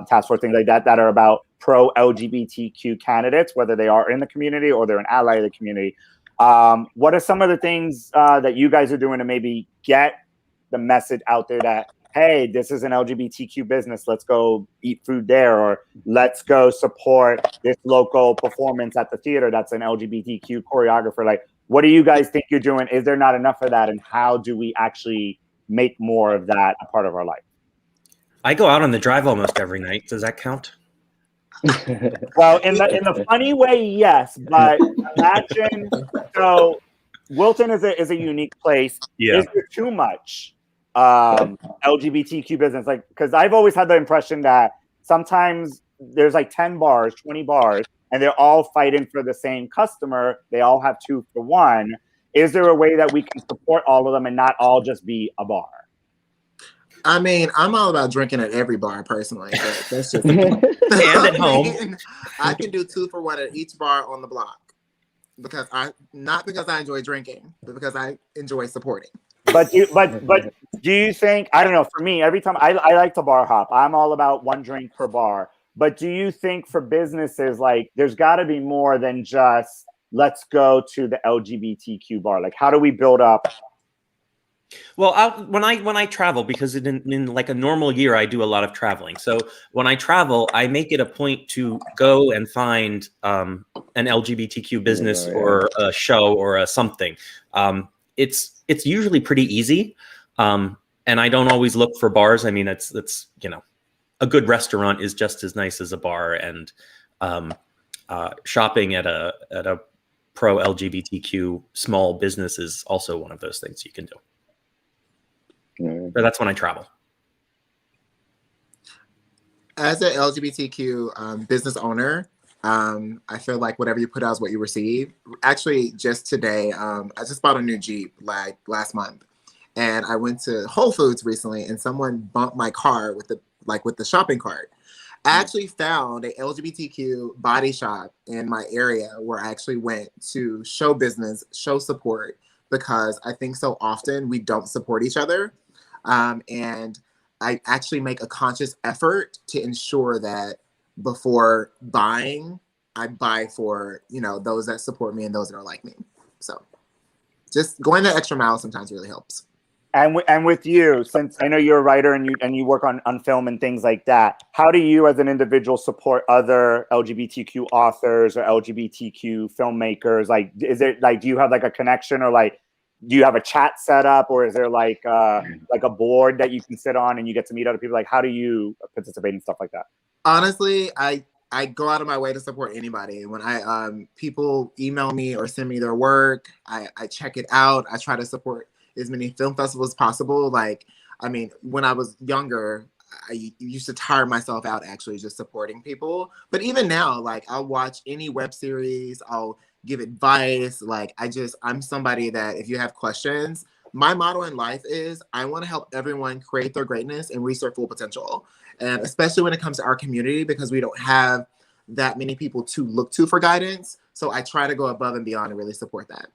A: Task Force, things like that are about pro-LGBTQ candidates, whether they are in the community or they're an ally of the community. What are some of the things that you guys are doing to maybe get the message out there that, hey, this is an LGBTQ business, let's go eat food there, or let's go support this local performance at the theater that's an LGBTQ choreographer? Like, what do you guys think you're doing? Is there not enough of that? And how do we actually make more of that a part of our life?
E: I go out on the drive almost every night. Does that count?
A: Well, in the funny way, yes. But imagine, so Wilton is a unique place.
E: Yeah.
A: Is there too much LGBTQ business? Like, because I've always had the impression that sometimes there's like 10 bars, 20 bars, and they're all fighting for the same customer. They all have 2 for 1. Is there a way that we can support all of them and not all just be a bar?
C: I mean, I'm all about drinking at every bar personally. But that's just
E: and at home.
C: I can do 2 for 1 at each bar on the block not because I enjoy drinking, but because I enjoy supporting.
A: But do you think, I don't know, for me, every time I like to bar hop, I'm all about 1 drink per bar. But do you think for businesses, like, there's got to be more than just let's go to the LGBTQ bar? Like, how do we build up?
E: Well, when I travel, because in like a normal year, I do a lot of traveling. So when I travel, I make it a point to go and find an LGBTQ business or a show or a something. It's usually pretty easy, and I don't always look for bars. I mean, it's a good restaurant is just as nice as a bar, and shopping at a pro LGBTQ small business is also one of those things you can do. But that's when I travel.
C: As an LGBTQ business owner, I feel like whatever you put out is what you receive. Actually, just today, I just bought a new Jeep like last month, and I went to Whole Foods recently, and someone bumped my car with the shopping cart. I actually found a LGBTQ body shop in my area where I actually went to show business, show support, because I think so often we don't support each other. And I actually make a conscious effort to ensure that before buying I buy for, you know, those that support me and those that are like me. So just going that extra mile sometimes really helps.
A: And with you, since I know you're a writer and you work on film and things like that, how do you as an individual support other LGBTQ authors or LGBTQ filmmakers? Like, is it like, do you have like a connection, or like, do you have a chat set up, or is there like a board that you can sit on and you get to meet other people? Like, how do you participate in stuff like that?
C: Honestly, I go out of my way to support anybody. When people email me or send me their work, I check it out. I try to support as many film festivals as possible. Like, I mean, when I was younger, I used to tire myself out actually just supporting people. But even now, like, I'll watch any web series, I'll give advice. Like, I'm somebody that if you have questions, my motto in life is I want to help everyone create their greatness and reach their full potential. And especially when it comes to our community, because we don't have that many people to look to for guidance. So I try to go above and beyond and really support that.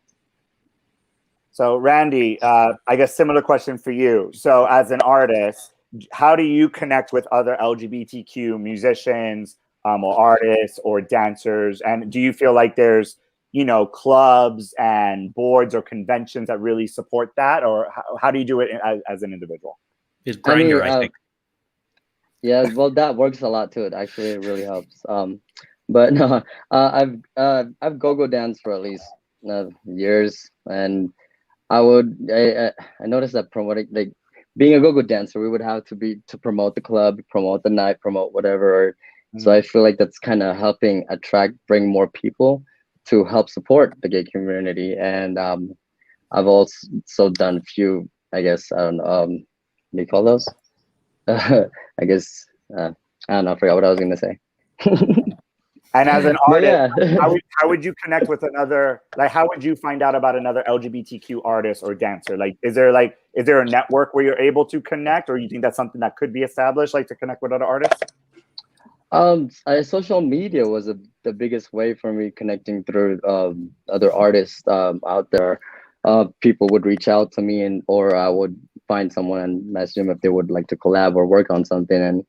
A: So Randy, I guess similar question for you. So as an artist, how do you connect with other LGBTQ musicians or artists or dancers? And do you feel like there's, you know, clubs and boards or conventions that really support that? Or how do you do it as an individual?
E: Is Grindr, I think.
D: Yeah, well, that works a lot too. It actually really helps. But no, I've go-go danced for at least years, and I noticed that promoting, like, being a go-go dancer, we would have to promote the club, promote the night, promote whatever. So I feel like that's kind of helping bring more people to help support the gay community. And I've also done a few, I guess, I don't know, what do you call those? I guess, I don't know, I forgot what I was going to say.
A: And as an artist,
D: yeah.
A: how would you connect with another, like, how would you find out about another LGBTQ artist or dancer? Like, is there a network where you're able to connect, or you think that's something that could be established, like to connect with other artists?
D: Social media was the biggest way for me connecting through other artists out there. People would reach out to me, or I would find someone and message them if they would like to collab or work on something, and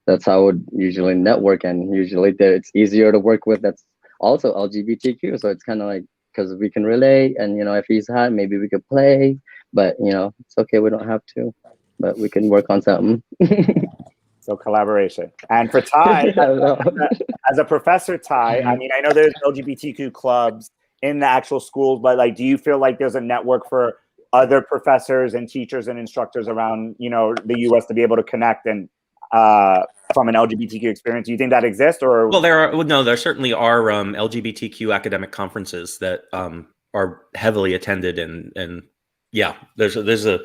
D: that's how I would usually network. And usually it's easier to work with that's also LGBTQ, so it's kind of like, because we can relate, and you know, if he's hot, maybe we could play, but you know, it's okay, we don't have to, but we can work on something.
A: So collaboration. And for Ty, as a professor, Ty, I mean, I know there's LGBTQ clubs in the actual schools, but like, do you feel like there's a network for other professors and teachers and instructors around, you know, the U.S. to be able to connect and from an LGBTQ experience? Do you think that exists, or?
E: Well, there certainly are LGBTQ academic conferences that are heavily attended, and yeah, there's a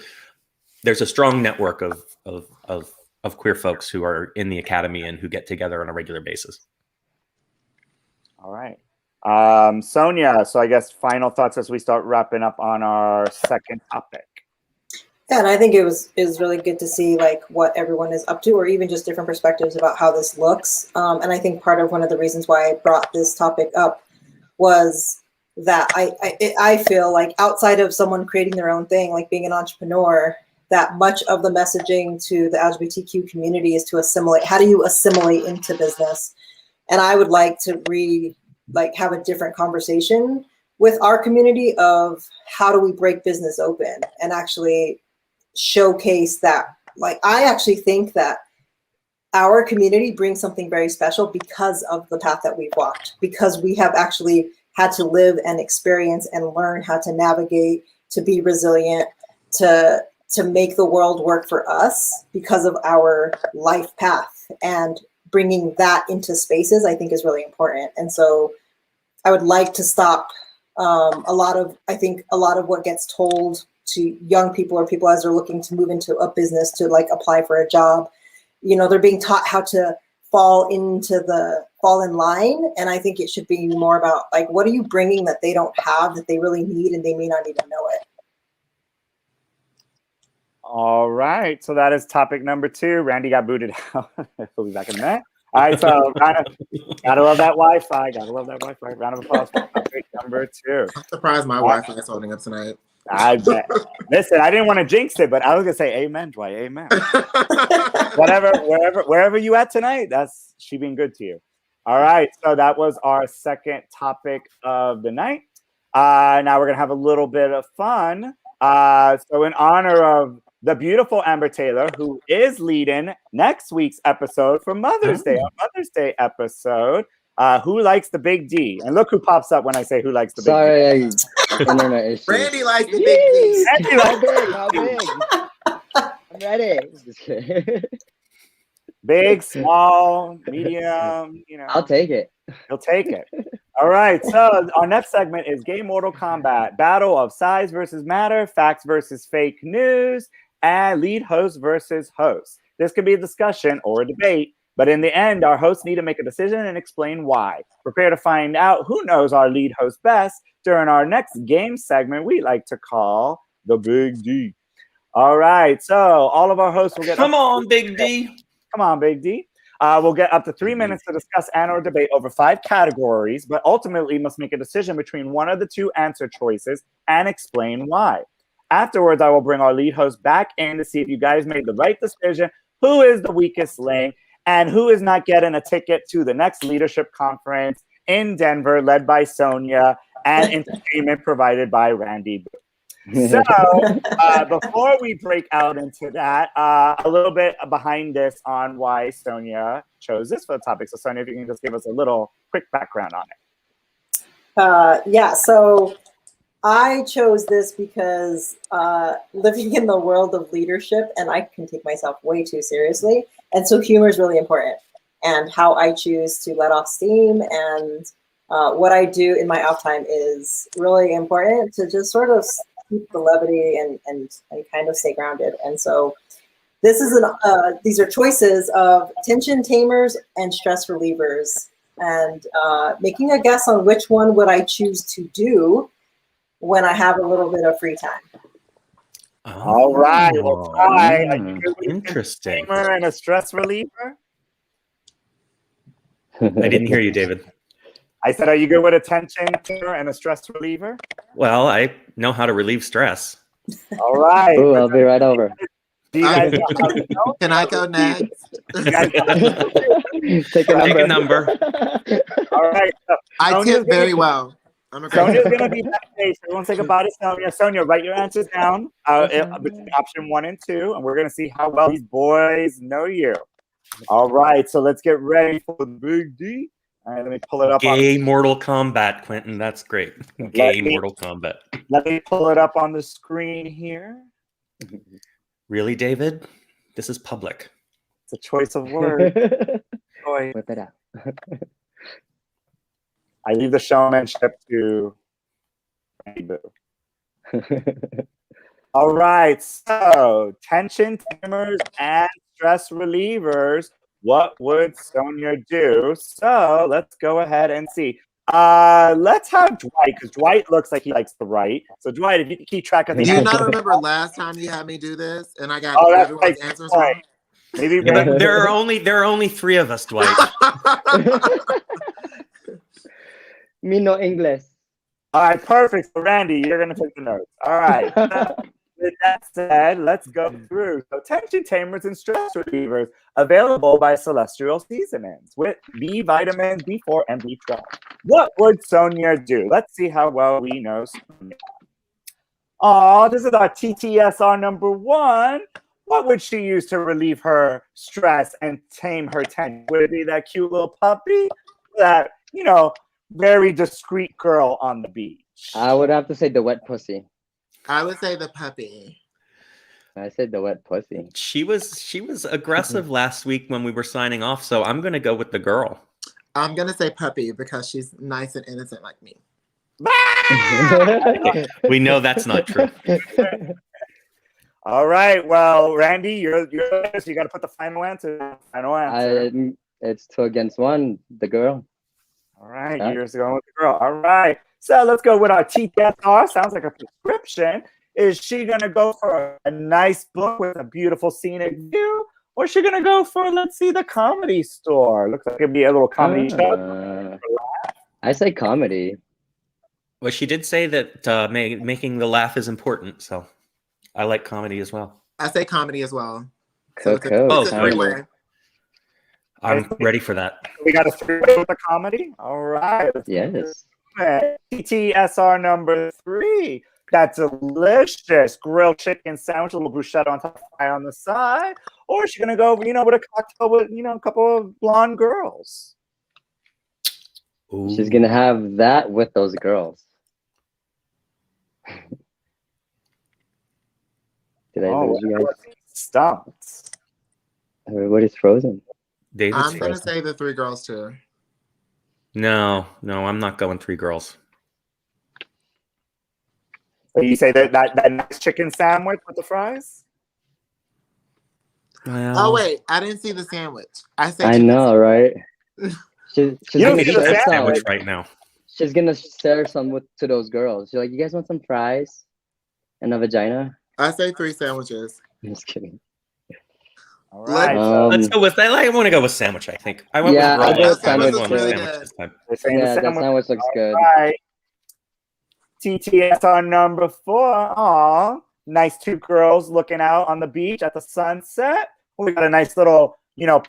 E: strong network of queer folks who are in the academy and who get together on a regular basis.
A: All right. Sonia, so I guess final thoughts as we start wrapping up on our second topic.
B: Yeah, and I think it was really good to see like what everyone is up to, or even just different perspectives about how this looks. And I think part of one of the reasons why I brought this topic up was that I feel like outside of someone creating their own thing, like being an entrepreneur, that much of the messaging to the LGBTQ community is to assimilate. How do you assimilate into business? And I would like to have a different conversation with our community of how do we break business open and actually showcase that. Like, I actually think that our community brings something very special because of the path that we've walked, because we have actually had to live and experience and learn how to navigate, to be resilient, to make the world work for us because of our life path. And bringing that into spaces, I think, is really important. And so I would like to stop a lot of what gets told to young people or people as they're looking to move into a business to like apply for a job. You know, they're being taught how to fall in line. And I think it should be more about like, what are you bringing that they don't have, that they really need, and they may not even know it.
A: All right. So that is topic number 2. Randy got booted out. We'll be back in a minute. All right. So gotta love that Wi-Fi. Gotta love that Wi-Fi. Round of applause for topic number 2.
C: I'm surprised my Wi-Fi is holding up tonight.
A: I bet. Listen, I didn't want to jinx it, but I was gonna say amen, Dwight. Amen. Wherever you at tonight, that's she being good to you. All right, so that was our second topic of the night. Now we're gonna have a little bit of fun. So in honor of the beautiful Amber Taylor, who is leading next week's episode for Mother's Day, our Mother's Day episode, who likes the big D? And look who pops up when I say who likes the big D.
D: Sorry, internet issue.
C: Randy likes the big D.
A: Randy likes
D: How big? I'm ready. Just kidding.
A: big, small, medium, you know.
D: I'll take it.
A: You'll take it. All right. So our next segment is Gay Mortal Kombat. Battle of size versus matter, facts versus fake news, and lead host versus host. This could be a discussion or a debate, but in the end, our hosts need to make a decision and explain why. Prepare to find out who knows our lead host best during our next game segment we like to call the Big D. All right. So all of our hosts will get...
E: Come on, Big D.
A: Come on, Big D. We'll get up to 3 minutes to discuss and or debate over 5 categories, but ultimately must make a decision between one of the 2 answer choices and explain why. Afterwards, I will bring our lead host back in to see if you guys made the right decision, who is the weakest link, and who is not getting a ticket to the next leadership conference in Denver, led by Sonia, and entertainment provided by Randy Boo. So before we break out into that, a little bit behind this on why Sonia chose this for the topic. So Sonia, if you can just give us a little quick background on it.
B: Yeah, so I chose this because living in the world of leadership, and I can take myself way too seriously, and so humor is really important. And how I choose to let off steam and what I do in my off time is really important to just sort of keep the levity and kind of stay grounded. And so this is these are choices of tension tamers and stress relievers, and making a guess on which one would I choose to do when I have a little bit of free time.
A: All right, we'll try.
E: Interesting.
A: Tamer and a stress reliever.
E: I didn't hear you, David.
A: I said, are you good with a tension tamer and a stress reliever?
E: Well, I know how to relieve stress.
A: All right.
D: Ooh, I'll be right over.
A: Do you guys know how to go?
C: Can I go next?
D: Take a number.
A: All right. So
C: I tip very well. I'm a
A: Sonia's going to be backstage. Everyone say goodbye to Sonia. Sonia, write your answers down between option 1 and 2, and we're going to see how well these boys know you. All right. So let's get ready for the Big D. All right, let me pull it up.
E: Gay Mortal Kombat, Quentin. That's great. Gay Mortal Kombat.
A: Let me pull it up on the screen here.
E: Really, David? This is public.
A: It's a choice of words.
D: Whip it out.
A: I leave the showmanship to Randy Boo. All right, so tension tamers and stress relievers. What would Sonia do? So let's go ahead and see. Let's have Dwight, because Dwight looks like he likes to write. So Dwight, if you can keep track of the
C: Do you
A: answers.
C: not remember last time you had me do this and I got
A: that's
C: everyone's
A: right.
C: answers
A: Right.
C: wrong?
A: Maybe
E: Yeah, but there are only 3 of us, Dwight.
D: Me no English.
A: All right, perfect. So Randy, you're going to take the notes. All right. With that said, let's go through. So tension tamers and stress relievers available by Celestial Seasonings with B vitamins, B4, and B12. What would Sonia do? Let's see how well we know Sonia. Oh, this is our TTSR number 1. What would she use to relieve her stress and tame her tension? Would it be that cute little puppy? That, very discreet girl on the beach?
D: I would have to say the wet pussy.
C: I would say the puppy.
D: I said the wet pussy.
E: She was aggressive last week when we were signing off, so I'm going to go with the girl.
C: I'm going to say puppy because she's nice and innocent like me.
E: We know that's not true.
A: All right. Well, Randy, you're so you got to put the final answer.
D: It's 2 against 1. The girl.
A: All right. You're going with the girl. All right. So let's go with our TTSR. Sounds like a prescription. Is she going to go for a nice book with a beautiful scenic view? Or is she going to go for, let's see, the Comedy Store? Looks like it'd be a little comedy show.
D: I say comedy.
E: Well, she did say that making the laugh is important, so I like comedy as well.
C: I say comedy as well.
D: Coco.
C: It's a three-way.
E: I'm ready for that.
A: We got a three-way with a comedy. All right.
D: Yes.
A: TTSR number 3. That delicious grilled chicken sandwich, a little bruschetta on top, fry on the side. Or is she gonna go, with a cocktail with, a couple of blonde girls?
E: Ooh.
D: She's gonna have that with those girls. Did I lose you guys?
A: Stumped.
D: Everybody's frozen.
E: David's
C: I'm gonna
E: frozen.
C: say the 3 girls too.
E: No, I'm not going 3 girls.
A: So you say that nice chicken sandwich with the fries?
E: Well,
C: Oh wait, I didn't see the sandwich. I said
D: I know, right? She's
A: You don't
D: gonna
A: see the
D: share some.
E: sandwich right now.
D: She's gonna share some to those girls. She's like, "You guys want some fries and a vagina?"
C: I say 3 sandwiches.
D: I'm just kidding.
A: All right.
E: Let's go with that. I want to go with sandwich. I think I went
D: Yeah,
E: with
C: I'll
E: girl
C: go
E: last
C: with
E: time. I'm
C: sandwich
E: going with
C: too.
E: sandwich this time.
A: They're saying
D: Yeah,
A: the
D: that sandwich looks good.
A: Right. TTSR number 4. Aw, nice 2 girls looking out on the beach at the sunset. We got a nice little,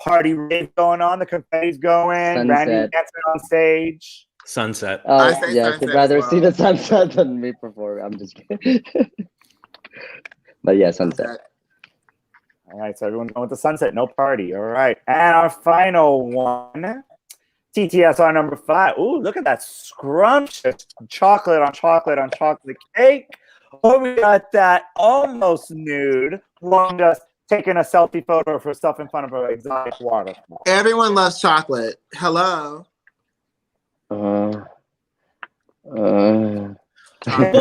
A: party rave going on. The confetti's going.
D: Sunset.
A: Randy's dancing on stage.
E: Sunset.
C: I
D: Oh
C: say
D: yeah,
C: sunset
D: I'd rather
C: as
D: see
C: well.
D: the sunset than me perform. I'm just kidding. But yeah, sunset.
A: All right, so everyone's going with the sunset. No party. All right. And our final one. TTSR number 5. Ooh, look at that scrumptious chocolate on chocolate on chocolate cake. Oh, we got that almost nude one just taking a selfie photo of herself in front of an exotic waterfall.
C: Everyone loves chocolate. Hello.
E: Well,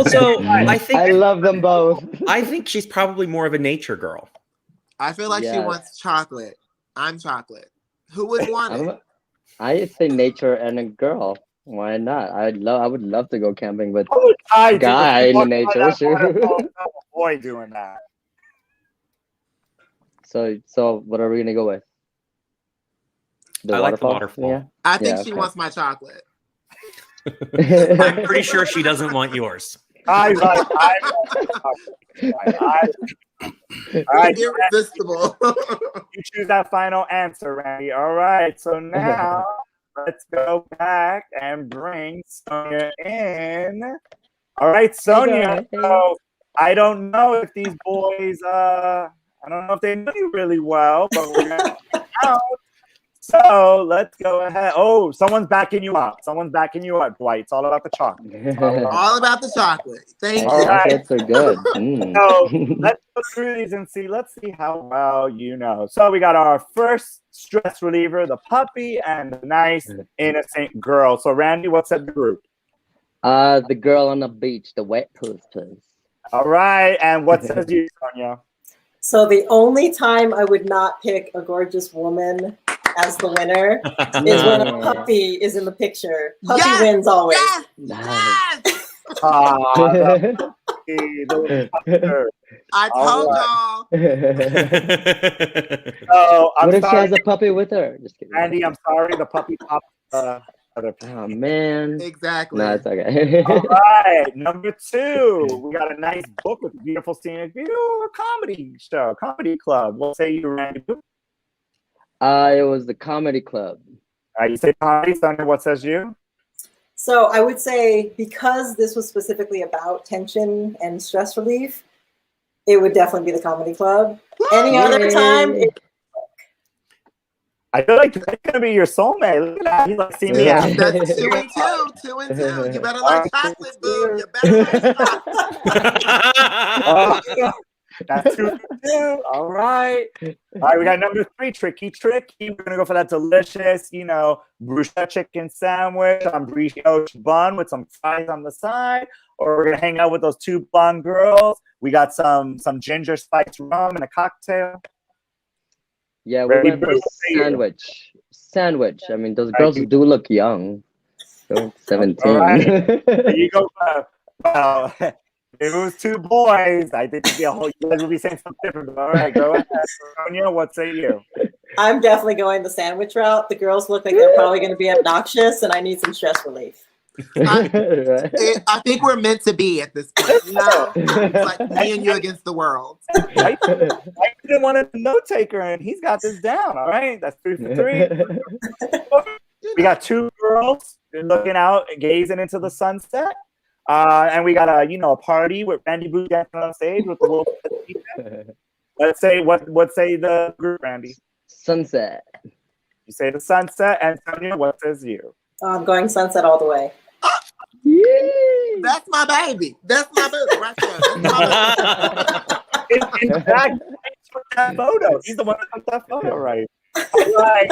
E: so I think
D: I love them both.
E: I think she's probably more of a nature girl.
C: I feel like she
D: Yes.
C: wants chocolate. I'm chocolate. Who would want it?
D: I say nature and a girl. Why not? I would love to go camping with
A: What would I do?
D: guy in the nature.
A: Boy doing that.
D: So what are we gonna go with?
E: I like the waterfall.
D: Yeah.
C: I think
D: Yeah,
C: she
D: okay.
C: wants my chocolate.
E: I'm pretty sure she doesn't want yours.
A: I like. All right,
C: Irresistible.
A: you choose that final answer, Randy. All right, so now let's go back and bring Sonia in. All right, Sonia. So I don't know if these boys, I don't know if they know you really well, but we're gonna find out. So let's go ahead. Oh, someone's backing you up. Someone's backing you up, Dwight. It's all about the chocolate.
C: All about the chocolate. Thank you.
A: All right.
D: Chocolates are good. Mm.
A: So let's go through these and see. Let's see how well you know. So we got our first stress reliever, the puppy, and the nice innocent girl. So Randy, what's that group?
D: The girl on the beach, the wet puss.
A: All right, and what says you, Sonia?
B: So the only time I would not pick a gorgeous woman as the winner is when a puppy is in the picture. Puppy
C: Yes!
B: wins always.
C: Yes!
D: Nice.
C: Yes! I told y'all.
A: Oh, I'm
D: What if she
A: sorry,
D: has a puppy with her? Just kidding.
A: Randy. I'm sorry. The puppy popped. Other
D: Oh man.
C: Exactly.
D: No, it's okay.
A: All right, number 2. We got a nice book with a beautiful scenic view, a comedy show, comedy club. What say you, Randy?
D: It was the comedy club.
A: You say comedy, Sonia. What says you?
B: So I would say because this was specifically about tension and stress relief, it would definitely be the comedy club. Any other time,
A: I feel like it's gonna be your soulmate. Look at that. He's like, see me
D: Yeah.
A: out.
C: That's 2 and 2. 2 and 2. You better like chocolate, boo. You better like chocolate.
A: That's 2 for 2. All right. All right, we got number 3, Tricky. We're gonna go for that delicious, bruschetta chicken sandwich on brioche bun with some fries on the side. Or we're gonna hang out with those 2 blonde girls. We got some ginger spice rum and a cocktail.
D: Yeah, we
A: Ready,
D: went for
A: Bruce?
D: sandwich. I mean, those girls do look young. They're 17.
A: All right. There you go. Well, if it was 2 boys, I think it'd be a whole. You guys would be saying something different. All right, go ahead, Sonia. What say you?
B: I'm definitely going the sandwich route. The girls look like they're probably going to be obnoxious, and I need some stress relief.
C: I think we're meant to be at this point. It's like me and you against the world.
A: Right didn't want a note taker, and he's got this down. All right, that's 3 for 3. We got 2 girls looking out, gazing into the sunset, and we got a party with Randy Boo dancing on stage with the wolf. Let's say what say the group, Randy?
D: Sunset.
A: You say the sunset, and Sonia, what says you?
B: I'm going sunset all the way.
D: Yay!
C: That's my baby. That's my boo right there. That's my
A: In fact, he took that photo. He's the one that took that photo, right? All right.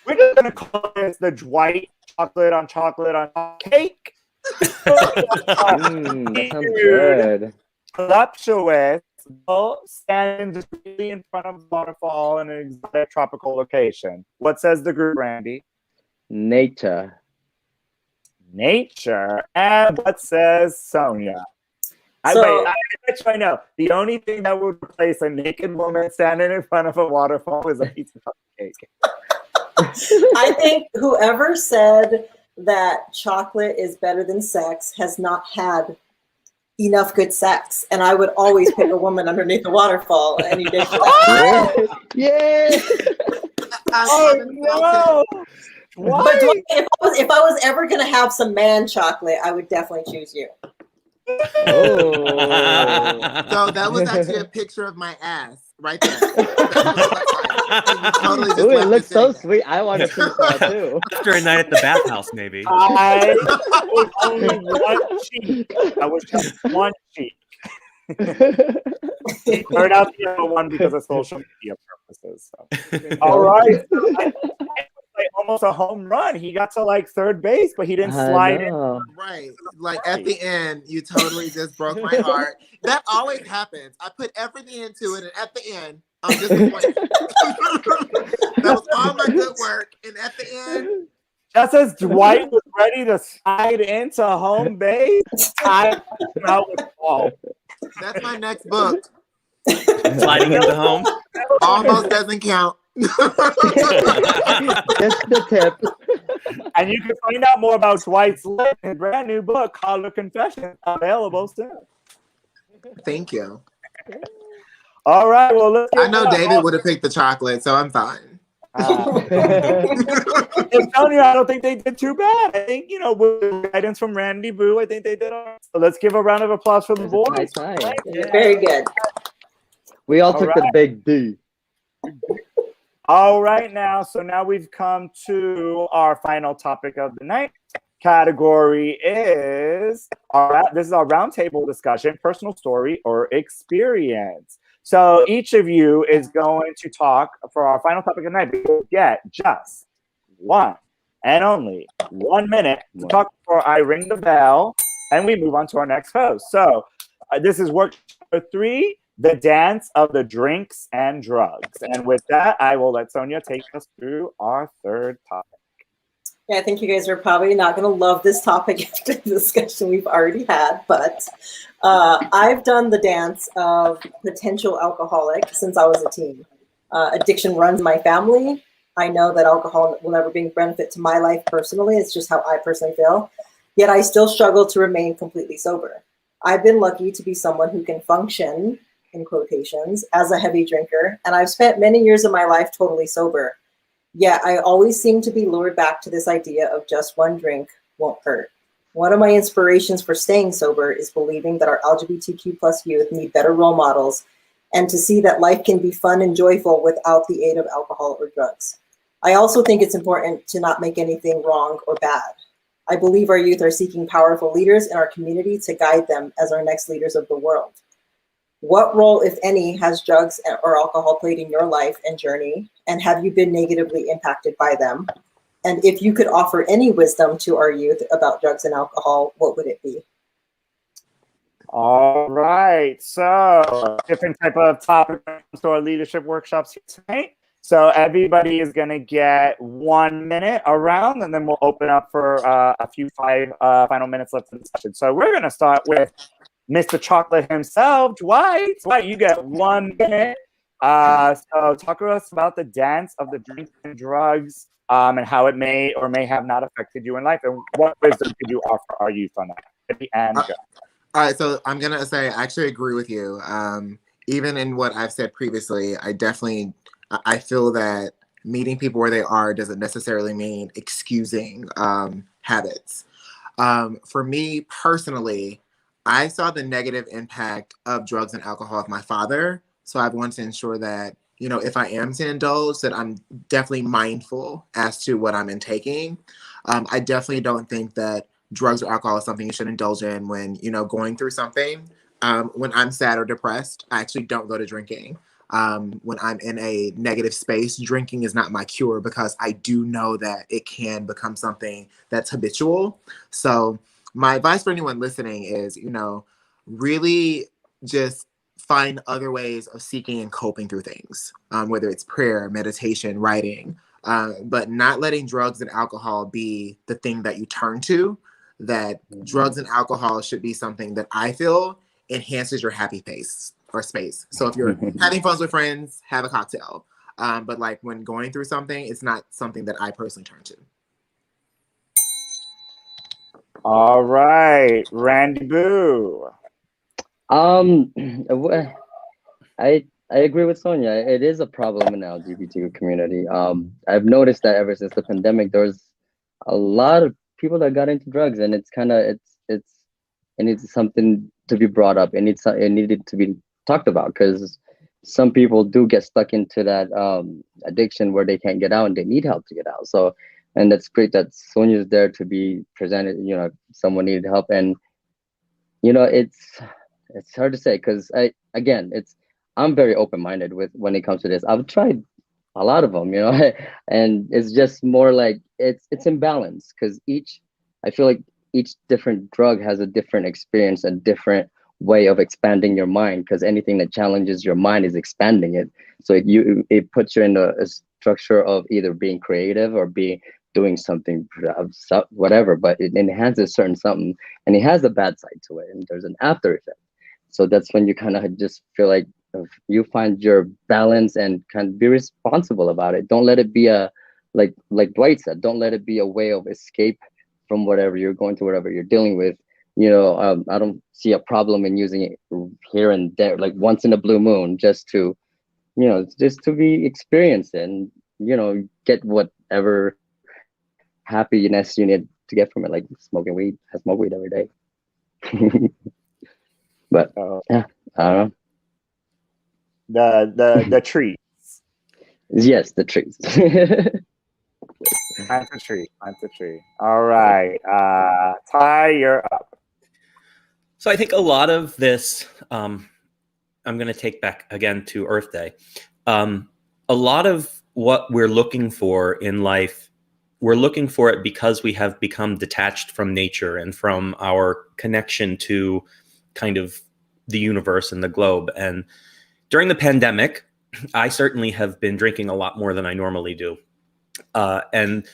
A: We're just gonna call this the Dwight chocolate on cake.
D: That sounds good.
A: Voluptuous, standing discreetly in front of a waterfall in an exotic tropical location. What says the group, Randy?
D: Nature.
A: Nature. And what says Sonia? I bet you I know. The only thing that would replace a naked woman standing in front of a waterfall is a piece of cake.
B: I think whoever said that chocolate is better than sex has not had enough good sex, and I would always pick a woman underneath the waterfall any day.
D: Yeah.
A: Oh no!
B: But if I was ever gonna have some man chocolate, I would definitely choose you.
D: Oh.
C: So that was actually a picture of my ass right there. Totally just
D: Ooh, it
C: left
D: looks
C: it
D: so
C: sitting
D: sweet. I want to see that too.
E: After a night at the bathhouse, maybe.
A: I was only one cheek. I was just one cheek. It turned out the other one because of social media purposes. So. All right. So like almost a home run. He got to like third base, but he didn't slide in.
C: there. Right. Like at the end, you totally just broke my heart. That always happens. I put everything into it, and at the end, I'm disappointed. That was all my good work, and at the end,
A: just as Dwight was ready to slide into home base, I out with ball.
C: that's my next book.
E: Sliding into home.
C: Almost doesn't count.
D: Just the tip.
A: And you can find out more about Dwight's life in a brand new book called The Confession, available soon.
C: Thank you.
A: All right, well, let's get
C: I know David would have picked the chocolate, so I'm fine.
A: Sonia, I don't think they did too bad. I think, with guidance from Randy Boo, I think they did all right. So let's give a round of applause for the boys.
D: Nice.
B: Very good.
D: We all
A: All
D: took
A: right.
D: the big D.
A: All right, now we've come to our final topic of the night. Category is this is our roundtable discussion, personal story or experience. So each of you is going to talk for our final topic of the night. We will get just one and only 1 minute to talk before I ring the bell and we move on to our next host. So this is workshop 3, the dance of the drinks and drugs. And with that, I will let Sonia take us through our third topic.
B: Yeah, I think you guys are probably not going to love this topic after the discussion we've already had, but I've done the dance of potential alcoholic since I was a teen. Addiction runs my family. I know that alcohol will never bring benefit to my life personally. It's just how I personally feel. Yet I still struggle to remain completely sober. I've been lucky to be someone who can function, in quotations, as a heavy drinker, and I've spent many years of my life totally sober. Yet I always seem to be lured back to this idea of just one drink won't hurt. One of my inspirations for staying sober is believing that our LGBTQ plus youth need better role models and to see that life can be fun and joyful without the aid of alcohol or drugs. I also think it's important to not make anything wrong or bad. I believe our youth are seeking powerful leaders in our community to guide them as our next leaders of the world. What role, if any, has drugs or alcohol played in your life and journey? And have you been negatively impacted by them? And if you could offer any wisdom to our youth about drugs and alcohol, what would it be?
A: All right. So different type of topic to our leadership workshops here tonight. So everybody is going to get 1 minute around, and then we'll open up for a few final minutes left of the session. So we're going to start with Mr. Chocolate himself, Dwight. Dwight, you get 1 minute. So talk to us about the dance of the drinks and drugs and how it may or may have not affected you in life. And what wisdom could you offer our youth on that? And go.
C: All right, so I'm going to say I actually agree with you. even in what I've said previously, I feel that meeting people where they are doesn't necessarily mean excusing habits. For me personally, I saw the negative impact of drugs and alcohol with my father. So I want to ensure that, you know, if I am to indulge, that I'm definitely mindful as to what I'm intaking. I definitely don't think that drugs or alcohol is something you should indulge in when, you know, going through something. When I'm sad or depressed, I actually don't go to drinking. When I'm in a negative space, drinking is not my cure because I do know that it can become something that's habitual. So my advice for anyone listening is, you know, really just find other ways of seeking and coping through things, whether it's prayer, meditation, writing, but not letting drugs and alcohol be the thing that you turn to. That drugs and alcohol should be something that I feel enhances your happy pace or space. So if you're having fun with friends, have a cocktail. But like when going through something, it's not something that I personally turn to.
A: All right, Randy Boo.
D: I agree with Sonia. It is a problem in the LGBTQ community. I've noticed that ever since the pandemic, there's a lot of people that got into drugs, and it's kind of it needs something to be brought up. It needed to be talked about because some people do get stuck into that addiction where they can't get out and they need help to get out. So, and that's great that Sonia's there to be presented. You know, if someone needed help, and you know, it's hard to say because I'm very open-minded with when it comes to this. I've tried a lot of them, you know, and it's just more like it's imbalance because I feel like each different drug has a different experience and different way of expanding your mind because anything that challenges your mind is expanding it. So it puts you in a structure of either being creative or doing something whatever, but it enhances certain something, and it has a bad side to it, and there's an after effect. So that's when you kind of just feel like you find your balance and kind of be responsible about it. Don't let it be like Dwight said, don't let it be a way of escape from whatever you're going through, whatever you're dealing with. You know, I don't see a problem in using it here and there, like once in a blue moon, just to be experienced and, you know, get whatever happiness you need to get from it, like smoking weed. I smoke weed every day. But yeah, I don't know.
A: The treats.
D: Yes, the trees.
A: Plant a tree. Plant a tree. All right. Ty, you're up.
E: So I think a lot of this, I'm going to take back again to Earth Day. A lot of what we're looking for in life, we're looking for it because we have become detached from nature and from our connection to kind of the universe and the globe. And during the pandemic, I certainly have been drinking a lot more than I normally do. And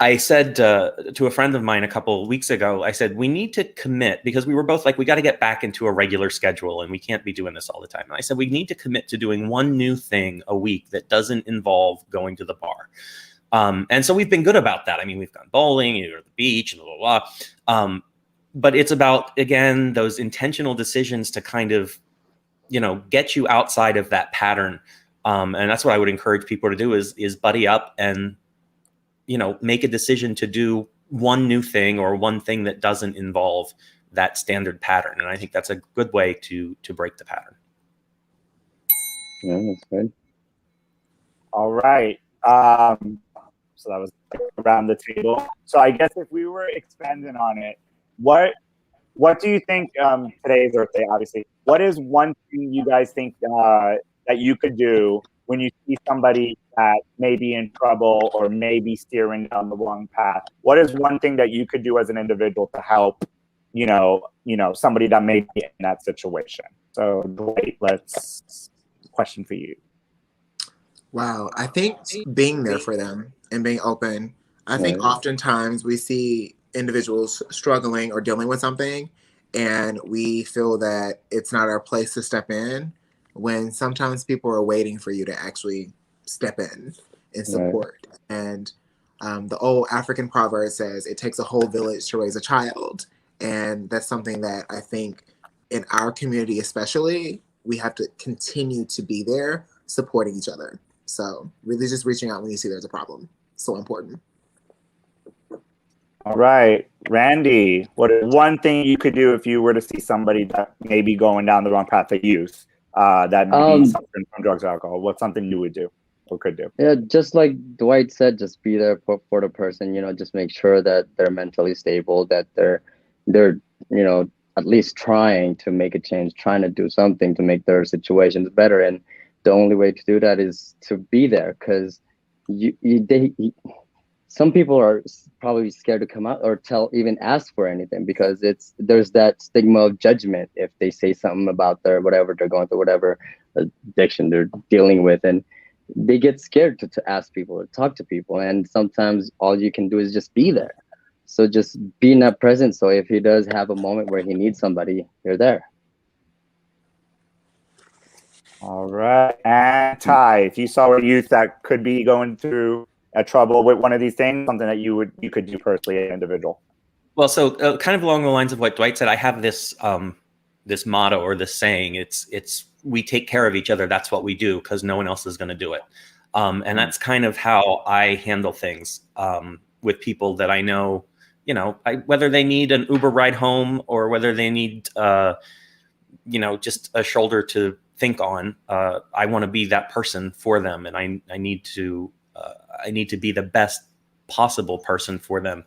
E: I said to a friend of mine a couple of weeks ago, I said, we need to commit, because we were both like, we got to get back into a regular schedule and we can't be doing this all the time. And I said, we need to commit to doing one new thing a week that doesn't involve going to the bar. And so we've been good about that. I mean, we've gone bowling, you go to the beach, and blah, blah, blah. But it's about, again, those intentional decisions to kind of, you know, get you outside of that pattern. And that's what I would encourage people to do is buddy up and, you know, make a decision to do one new thing or one thing that doesn't involve that standard pattern. And I think that's a good way to break the pattern.
D: Yeah, that's good.
A: All right. So that was around the table. So I guess if we were expanding on it, what do you think, today is Earth Day, obviously, what is one thing you guys think that you could do when you see somebody that may be in trouble or may be steering down the wrong path? What is one thing that you could do as an individual to help, you know, somebody that may be in that situation? So Dwight, question for you.
C: Wow, I think being there for them and being open. I think oftentimes we see individuals struggling or dealing with something, and we feel that it's not our place to step in, when sometimes people are waiting for you to actually step in and support. And the old African proverb says it takes a whole village to raise a child. And that's something that I think in our community especially, we have to continue to be there supporting each other. So really just reaching out when you see there's a problem. So important.
A: All right, Randy, what is one thing you could do if you were to see somebody that may be going down the wrong path of use, that may be suffering from drugs or alcohol? What's something you would do or could do?
D: Yeah, just like Dwight said, just be there for the person, just make sure that they're mentally stable, that they're at least trying to make a change, trying to do something to make their situations better. And the only way to do that is to be there, because some people are probably scared to come out or even ask for anything, because there's that stigma of judgment if they say something about their whatever they're going through, whatever addiction they're dealing with, and they get scared to ask people or talk to people. And sometimes all you can do is just be there. So just be in that present. So if he does have a moment where he needs somebody, you're there.
A: All right, and Ty, if you saw a youth that could be going through trouble with one of these things, something that you could do personally as an individual?
E: Well, so kind of along the lines of what Dwight said, I have this this motto or this saying. It's we take care of each other. That's what we do, because no one else is going to do it. And that's kind of how I handle things with people that I know. Whether they need an Uber ride home or whether they need just a shoulder to think on. I want to be that person for them, and I need to be the best possible person for them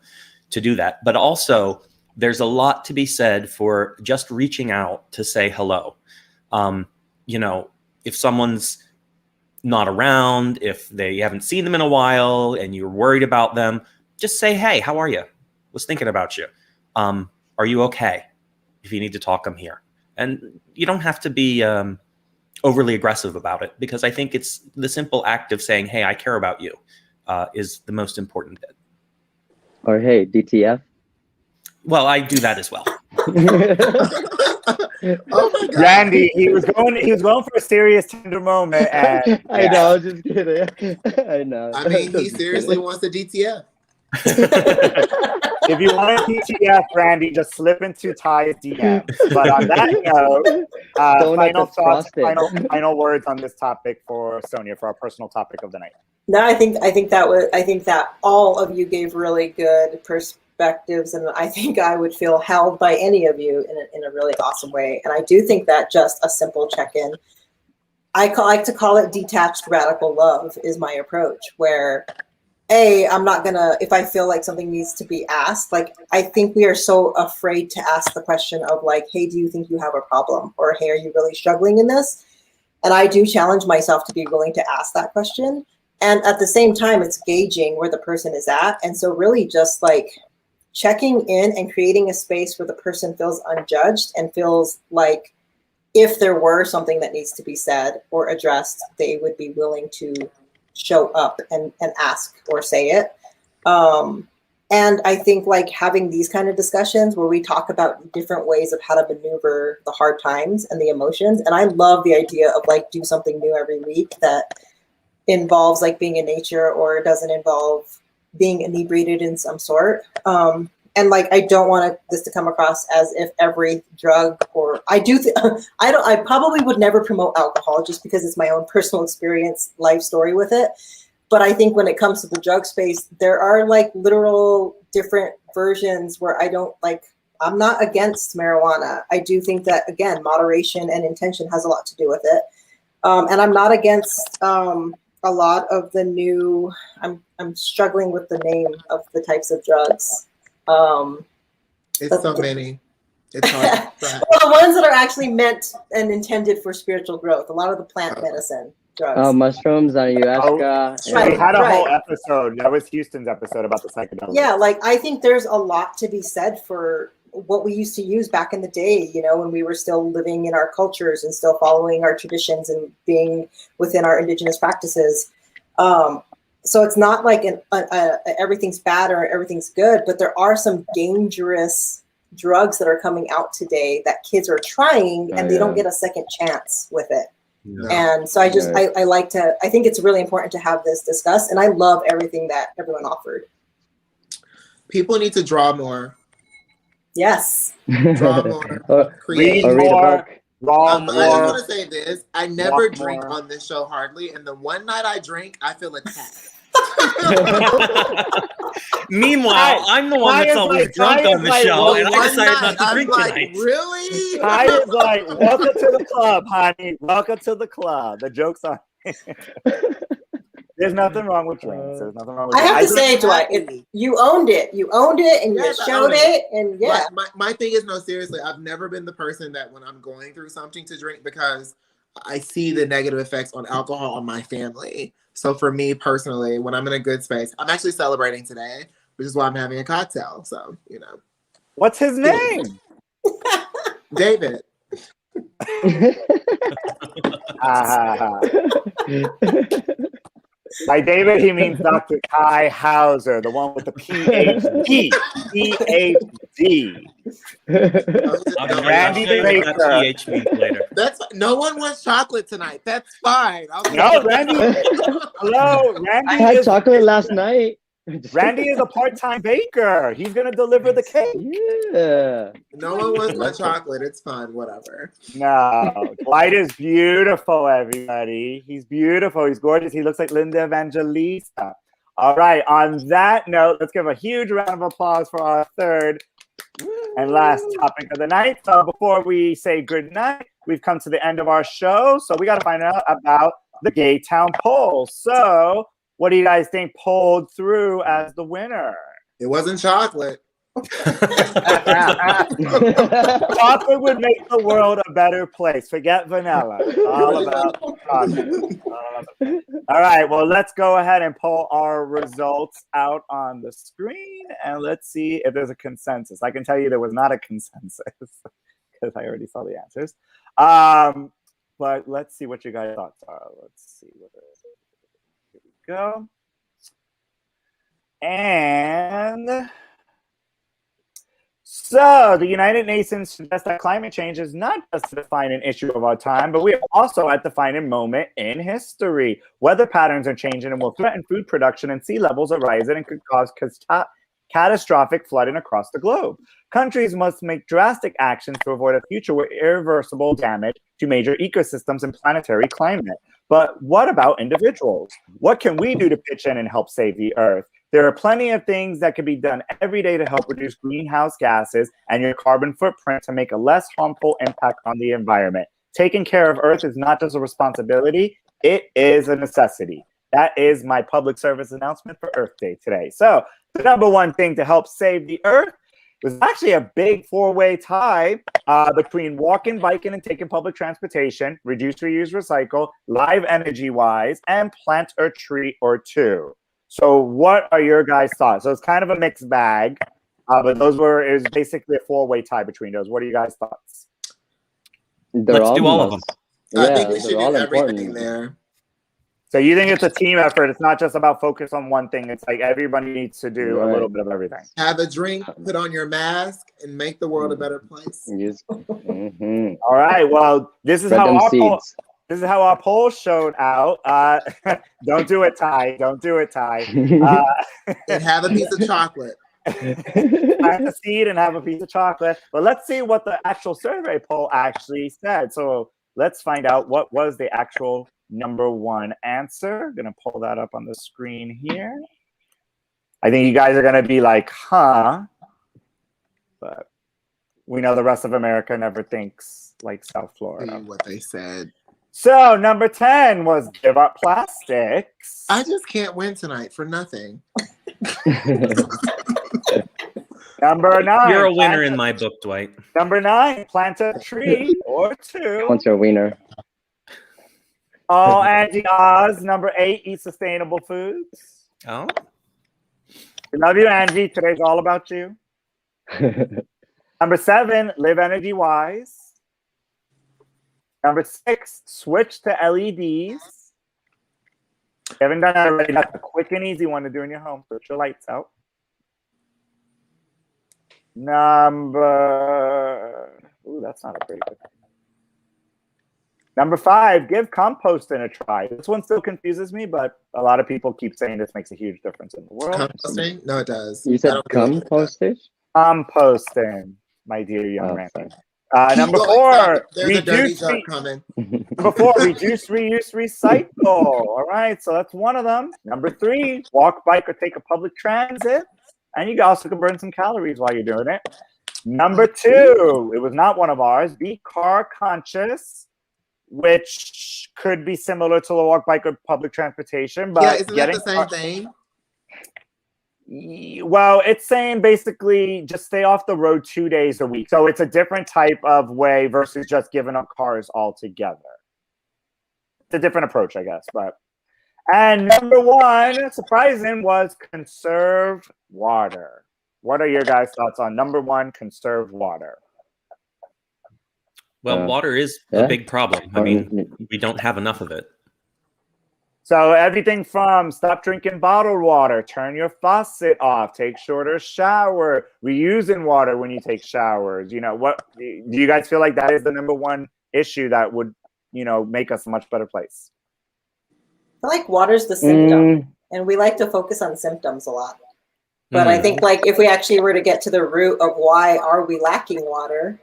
E: to do that. But also, there's a lot to be said for just reaching out to say hello. If someone's not around, if they haven't seen them in a while and you're worried about them, just say, hey, how are you? Was thinking about you. Are you okay? If you need to talk, I'm here. And you don't have to be overly aggressive about it, because I think it's the simple act of saying, hey, I care about you, is the most important bit.
D: Or hey, DTF.
E: Well, I do that as well.
C: Oh my God.
A: Randy, he was going for a serious tender moment. And,
D: I know, I was just kidding. I know.
C: I mean, he seriously wants the DTF.
A: If you want a DTF, Randy, just slip into Ty's DM. But on that note, final thoughts, final words on this topic for Sonia, for our personal topic of the night.
B: No, I think that all of you gave really good perspectives, and I think I would feel held by any of you in a really awesome way. And I do think that just a simple check-in, I like to call it detached radical love, is my approach, where I'm not gonna, if I feel like something needs to be asked, like I think we are so afraid to ask the question of like, hey, do you think you have a problem? Or hey, are you really struggling in this? And I do challenge myself to be willing to ask that question. And at the same time, it's gauging where the person is at. And so really just like checking in and creating a space where the person feels unjudged and feels like if there were something that needs to be said or addressed, they would be willing to show up and ask or say it. And I think like having these kind of discussions where we talk about different ways of how to maneuver the hard times and the emotions. And I love the idea of like do something new every week that involves like being in nature or doesn't involve being inebriated in some sort. And like, I don't want this to come across as if every drug or I probably would never promote alcohol just because it's my own personal experience, life story with it. But I think when it comes to the drug space, there are like literal different versions where I'm not against marijuana. I do think that, again, moderation and intention has a lot to do with it. And I'm not against a lot of the new, I'm struggling with the name of the types of drugs.
C: It's so many. It's hard.
B: Well, the ones that are actually meant and intended for spiritual growth. A lot of the plant medicine drugs.
D: Mushrooms, ayahuasca.
A: Right, we had a whole episode. That was Houston's episode about the psychedelics.
B: Yeah, like I think there's a lot to be said for what we used to use back in the day, when we were still living in our cultures and still following our traditions and being within our indigenous practices. So it's not like everything's bad or everything's good, but there are some dangerous drugs that are coming out today that kids are trying and they don't get a second chance with it. Yeah. And so I think it's really important to have this discussed. And I love everything that everyone offered.
C: People need to draw more.
B: Yes.
C: Draw more.
A: Read more. Raw
C: I just
A: more.
C: want to say this. I never
A: Walk
C: drink
A: more.
C: on this show hardly, and the one night I drink, I feel attacked.
E: Meanwhile, I'm the one that's always drunk on the show, and I decided not to drink tonight.
C: Really?
A: Ty is like, welcome to the club, honey. Welcome to the club. The joke's on. There's nothing wrong with drinks. There's nothing wrong with
B: I have to
A: drinks.
B: say, Dwight, you owned it. You owned it, and
C: Yes,
B: you
C: I
B: showed
C: own
B: it, and yeah.
C: My thing is, no, seriously, I've never been the person that when I'm going through something to drink because I see the negative effects on alcohol on my family. So for me personally, when I'm in a good space, I'm actually celebrating today, which is why I'm having a cocktail. So, you know.
A: What's his name?
C: David.
A: By David, he means Dr. Kai Hauser, the one with the PhD. PhD. Randy Baker.
E: PH means later.
C: That's no one wants chocolate tonight. That's fine.
A: No, Randy. Hello, Randy.
D: I had chocolate last night.
A: Randy is a part-time baker. He's gonna deliver the cake.
D: Yeah.
C: No one wants my chocolate. It's fine. Whatever.
A: No, Dwight is beautiful, everybody. He's beautiful. He's gorgeous. He looks like Linda Evangelista. All right. On that note, let's give a huge round of applause for our third and last topic of the night. So before we say good night, we've come to the end of our show. So we got to find out about the Gay Town poll. So what do you guys think pulled through as the winner?
C: It wasn't chocolate.
A: Chocolate would make the world a better place. Forget vanilla. All about chocolate. All right, well, let's go ahead and pull our results out on the screen, and let's see if there's a consensus. I can tell you there was not a consensus because I already saw the answers. But let's see what you guys' thoughts are. Let's see what there is. Here we go. And so the United Nations suggests that climate change is not just to define an issue of our time, but we are also at a defining moment in history. Weather patterns are changing and will threaten food production, and sea levels are rising and could cause catastrophic flooding across the globe. Countries must make drastic actions to avoid a future with irreversible damage to major ecosystems and planetary climate. But what about individuals? What can we do to pitch in and help save the Earth? There are plenty of things that can be done every day to help reduce greenhouse gases and your carbon footprint to make a less harmful impact on the environment. Taking care of Earth is not just a responsibility, it is a necessity. That is my public service announcement for Earth Day today. So the number one thing to help save the Earth was actually a big four-way tie between walking, biking, and taking public transportation, reduce, reuse, recycle, live energy-wise, and plant a tree or two. So what are your guys' thoughts? So it's kind of a mixed bag, but it was basically a four-way tie between those. What are you guys' thoughts?
E: Let's do all of them.
C: I think we should
D: they're
C: do
D: all
C: everything
D: important.
C: there.
A: So you think it's a team effort. It's not just about focus on one thing. It's like everybody needs to do a little bit of everything.
C: Have a drink, put on your mask, and make the world a better place.
A: All right. Well, this is how our poll showed out. Don't do it, Ty. Don't do it, Ty.
C: And have a piece of chocolate.
A: Plant a seed and have a piece of chocolate. But let's see what the actual survey poll actually said. So let's find out what was the actual number one answer. I'm gonna pull that up on the screen here. I think you guys are gonna be like, huh? But we know the rest of America never thinks like South Florida.
C: What they said.
A: So number 10 was give up plastics.
C: I just can't win tonight for nothing.
A: Number 9.
E: You're a winner in my book, Dwight.
A: Number 9, plant a tree or two.
D: Once you're a wiener.
A: Oh, Angie Oz. Number 8, eat sustainable foods.
E: Oh.
A: We love you, Angie. Today's all about you. Number 7, live energy wise. Number 6, switch to LEDs. If you haven't done that already, that's a quick and easy one to do in your home. Switch your lights out. That's not a pretty good one. Number 5, give composting a try. This one still confuses me, but a lot of people keep saying this makes a huge difference in the world.
C: Composting? No, it does.
D: You said composting?
A: Composting, my dear young man. Number
C: Keep going.
A: 4,
C: There's a dirty
A: reduce,
C: joke coming.
A: Number 4, reduce, reuse, recycle. All right, so that's one of them. Number 3, walk, bike, or take a public transit. And you also can burn some calories while you're doing it. Number 2, it was not one of ours, be car conscious, which could be similar to the walk, bike, or public transportation. But
C: Yeah, isn't that the same thing?
A: Well, it's saying basically just stay off the road 2 days a week. So it's a different type of way versus just giving up cars altogether. It's a different approach, I guess. And number 1, surprising, was conserve water. What are your guys' thoughts on number 1, conserve water?
E: Well, water is a big problem. I mean, we don't have enough of it.
A: So everything from stop drinking bottled water, turn your faucet off, take shorter shower, reusing water when you take showers. You know, what do you guys feel like that is the number 1 issue that would, make us a much better place?
B: I feel like water's the symptom, and we like to focus on symptoms a lot. But I think like if we actually were to get to the root of why are we lacking water,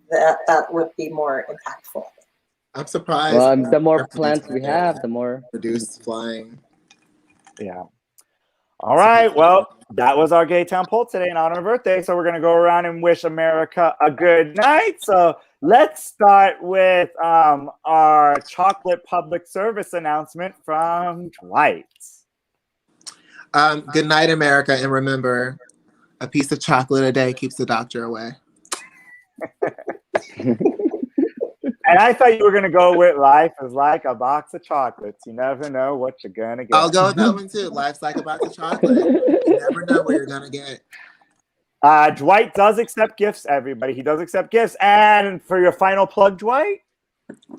B: that would be more impactful.
C: I'm surprised.
D: Well, the more plants we have, the more
C: reduce flying.
A: Yeah. All right. Well, that was our Gay Town poll today in honor of birthday. So we're going to go around and wish America a good night. So let's start with our chocolate public service announcement from Dwight.
C: Good night, America. And remember, a piece of chocolate a day keeps the doctor away.
A: And I thought you were going to go with life is like a box of chocolates. You never know what you're going to get.
C: I'll go with that one too. Life's like a box of chocolate. You never know what you're going to get.
A: Dwight does accept gifts, everybody. He does accept gifts. And for your final plug, Dwight?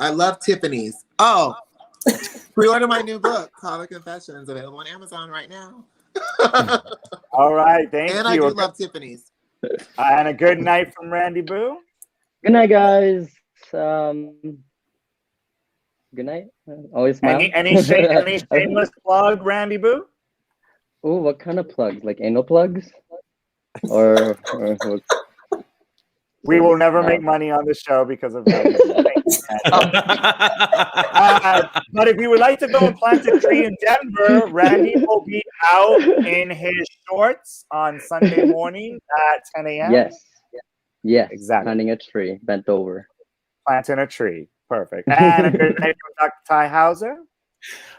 C: I love Tiffany's. Oh, pre-order my new book, Comic Confessions, available on Amazon right now.
A: All right. Thank you.
C: And I do love Tiffany's.
A: And a good night from Randy Boo.
D: Good night, guys. Good night. Always smile.
A: Any shameless plug, Randy Boo?
D: Oh, what kind of plugs? Like anal plugs? Or
A: we will never make money on the show because of that. But if you would like to go and plant a tree in Denver, Randy will be out in his shorts on Sunday morning at 10 a.m.
D: Yes,
A: exactly.
D: Planting a tree, bent over.
A: Planting a tree. Perfect. And a good night from Dr. Ty Hauser.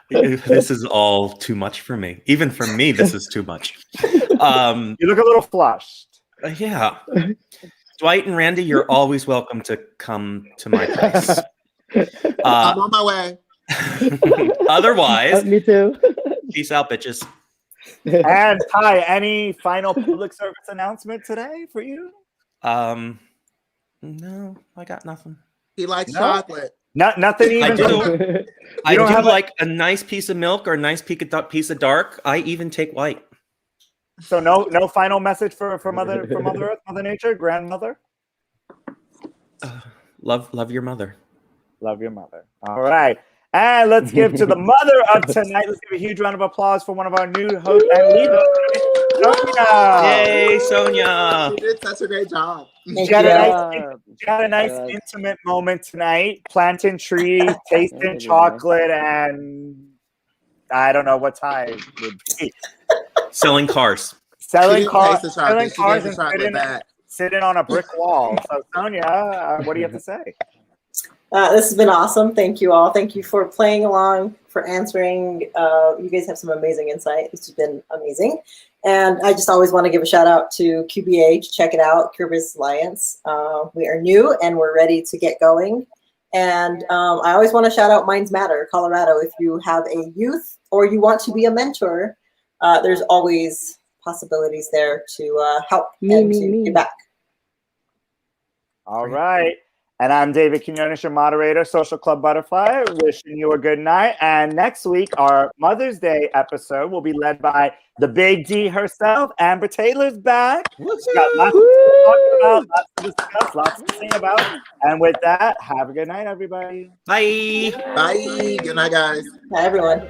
E: This is all too much for me. Even for me, this is too much.
A: You look a little flushed.
E: Yeah. Dwight and Randy, you're always welcome to come to my place.
C: I'm on my way.
E: Otherwise,
D: Me too.
E: peace out, bitches.
A: And Ty, any final public service announcement today for you?
E: No, I got nothing.
C: He likes chocolate.
A: Nothing even.
E: I do. I do
A: have
E: like a nice piece of milk or a nice piece of dark. I even take white.
A: So no final message for Mother Earth, Mother Nature, grandmother.
E: Love your mother.
A: Love your mother. All right. And let's give to the mother of tonight. Let's give a huge round of applause for one of our new hosts and leaders, Sonia.
E: Yay, Sonia.
C: She did such a great job.
A: She had a nice intimate moment tonight, planting trees, tasting chocolate, and I don't know what time would be.
E: Selling cars.
A: Selling
C: She
A: cars
C: and
A: sitting on a brick wall. So Sonia, what do you have to say?
B: This has been awesome. Thank you all. Thank you for playing along, for answering. You guys have some amazing insight. This has been amazing. And I just always want to give a shout out to QBH. Check it out, Queer Business Alliance. We are new and we're ready to get going. And I always want to shout out Minds Matter, Colorado. If you have a youth or you want to be a mentor, there's always possibilities there to help and to give back.
A: All right. And I'm David Quiñones, your moderator, Social Club Butterfly, wishing you a good night. And next week, our Mother's Day episode will be led by the Big D herself. Amber Taylor's back. She's got lots to talk about, lots to discuss, lots to sing about. And with that, have a good night, everybody.
E: Bye.
C: Bye. Good night, guys.
B: Bye, everyone.